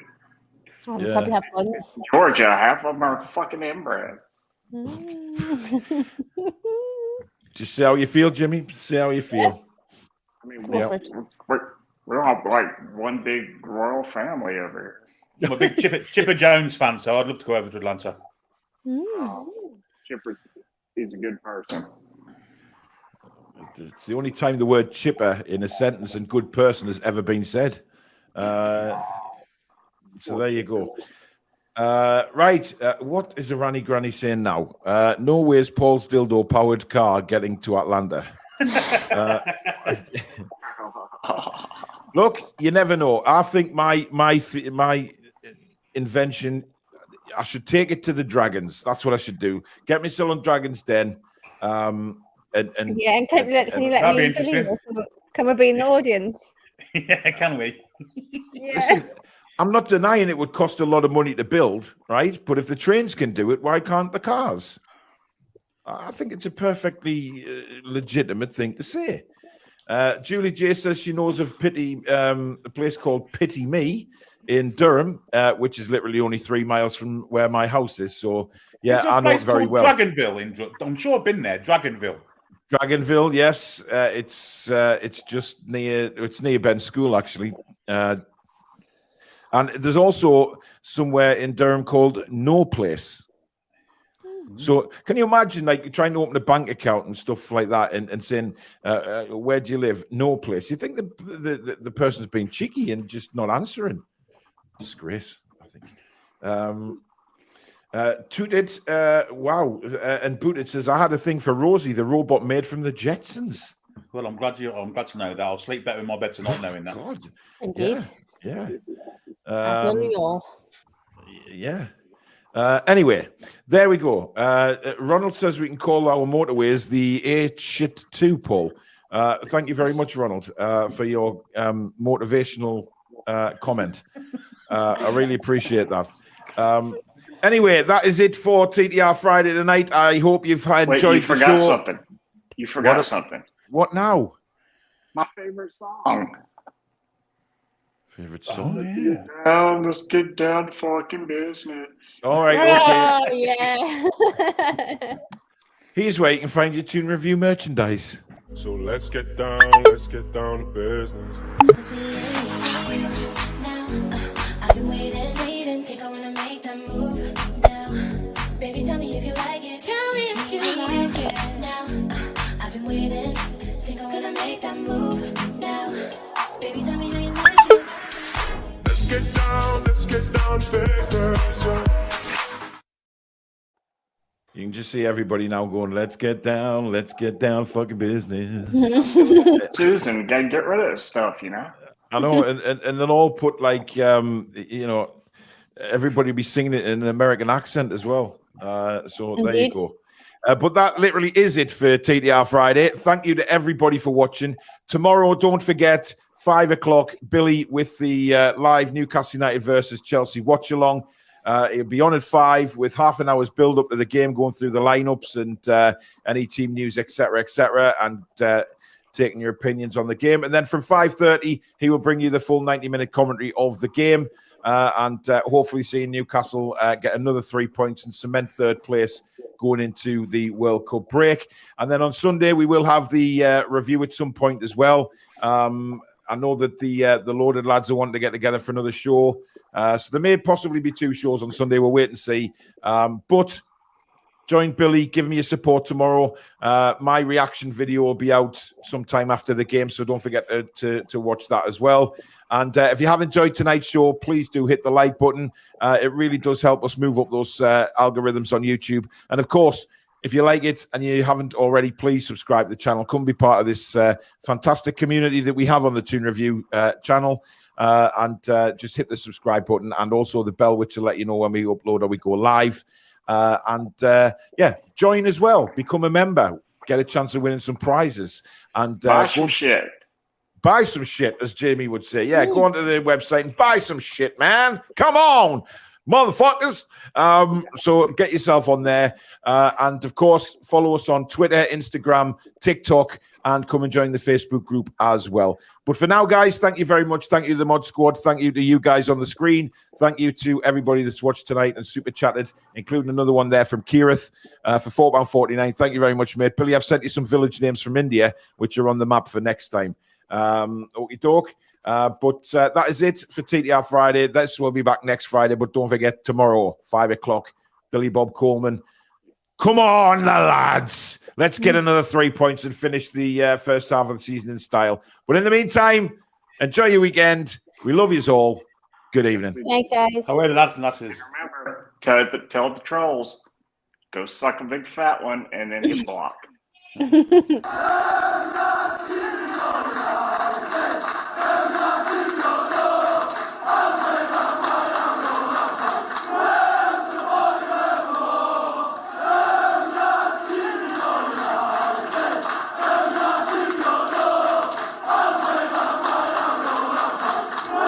Oh, Yeah. probably have buns. Georgia, half of them are fucking inbred. Just see how you feel, Jimmy. See how you feel. I mean, Yeah. we're all like one big royal family over I'm a big Chipper Jones fan, so I'd love to go over to Atlanta. here. Chipper, he's a good person. It's the only time the word chipper in a sentence and good person has ever been said. So there you go. Right. What is Rani Granny saying now? No ways Paul's dildo powered car getting to Atlanta. Look, you never know. I think my invention, I should take it to the Dragons. That's what I should do. Get myself on Dragons Den. And Yeah, and can you let That'd be me interesting. come and be in the audience? Yeah, can we? Yeah. listen, I'm not denying it would cost a lot of money to build, right? But if the trains can do it, why can't the cars? I think it's a perfectly legitimate thing to say. Julie J says she knows of a place called Pity Me in Durham, which is literally only 3 miles from where my house is. So, yeah, There's a I know it place very called well. Dragonville. I'm sure I've been there. Dragonville. Dragonville, yes. It's just near Ben's school, actually. And there's also somewhere in Durham called No Place. So can you imagine, like, you're trying to open a bank account and stuff like that and saying, where do you live? No Place. You think the person's being cheeky and just not answering. Disgrace, I think. Tooted, wow. And Booted says, I had a thing for Rosie, the robot made from the Jetsons. Well, I'm glad to know that. I'll sleep better in my bed tonight knowing that. God. Indeed. Yeah. That's what we all. Yeah. Anyway, there we go. Ronald says we can call our motorways the A-shit-2 poll. Thank you very much, Ronald, for your motivational comment. I really appreciate that. Anyway, that is it for TTR Friday tonight. I hope you've enjoyed Wait, you the forgot show. something. You forgot What? something. What now? My favorite song. Favorite song? Let's get down to fucking business. All right, okay. Oh, yeah. Here's where you can find your Toon Review merchandise. So let's get down to business. I've been waiting, think I wanna make that move now. Baby, tell me if you like it. Tell me if you like it now. I've been waiting, think I wanna make that move now. Baby, tell me how you like it. Let's get down to business. You can just see everybody now going, let's get down, fucking business. Susan, gotta get rid of this stuff, you know? I know, and they'll all put like, everybody will be singing it in an American accent as well. So there you Indeed. go. But that literally is it for TTR Friday. Thank you to everybody for watching. Tomorrow, don't forget, 5 o'clock, Billy with the live Newcastle United versus Chelsea watch-along. It'll be on at 5 with half an hour's build-up to the game, going through the lineups and any team news, etc., and taking your opinions on the game. And then from 5:30, he will bring you the full 90-minute commentary of the game and hopefully seeing Newcastle get another 3 points and cement third place going into the World Cup break. And then on Sunday, we will have the review at some point as well. I know that the loaded lads are wanting to get together for another show. So there may possibly be 2 shows on Sunday. We'll wait and see. But join Billy. Give me your support tomorrow. My reaction video will be out sometime after the game, so don't forget to watch that as well. And if you have enjoyed tonight's show, please do hit the like button. It really does help us move up those algorithms on YouTube. And of course, if you like it and you haven't already, please subscribe to the channel. Come be part of this fantastic community that we have on the Toon Review channel. And just hit the subscribe button and also the bell, which will let you know when we upload or we go live. Join as well. Become a member. Get a chance of winning some prizes. And buy some shit. Buy some shit, as Jamie would say. Yeah, go onto the website and buy some shit, man. Come on, motherfuckers. So get yourself on there. And, of course, follow us on Twitter, Instagram, TikTok, and come and join the Facebook group as well. But for now, guys, thank you very much. Thank you to the Mod Squad. Thank you to you guys on the screen. Thank you to everybody that's watched tonight and super chatted, including another one there from Kirith for £4.49. Thank you very much, mate. Billy, I've sent you some village names from India, which are on the map for next time. Okey doke. But that is it for TTR Friday. We'll be back next Friday, but don't forget tomorrow, 5 o'clock, Billy Bob Coleman. Come on, the lads. Let's get another 3 points and finish the first half of the season in style. But in the meantime, enjoy your weekend. We love you all. Good evening. Good night, guys. Away the lads and lasses. Remember, tell the trolls, go suck a big fat one and then hit block.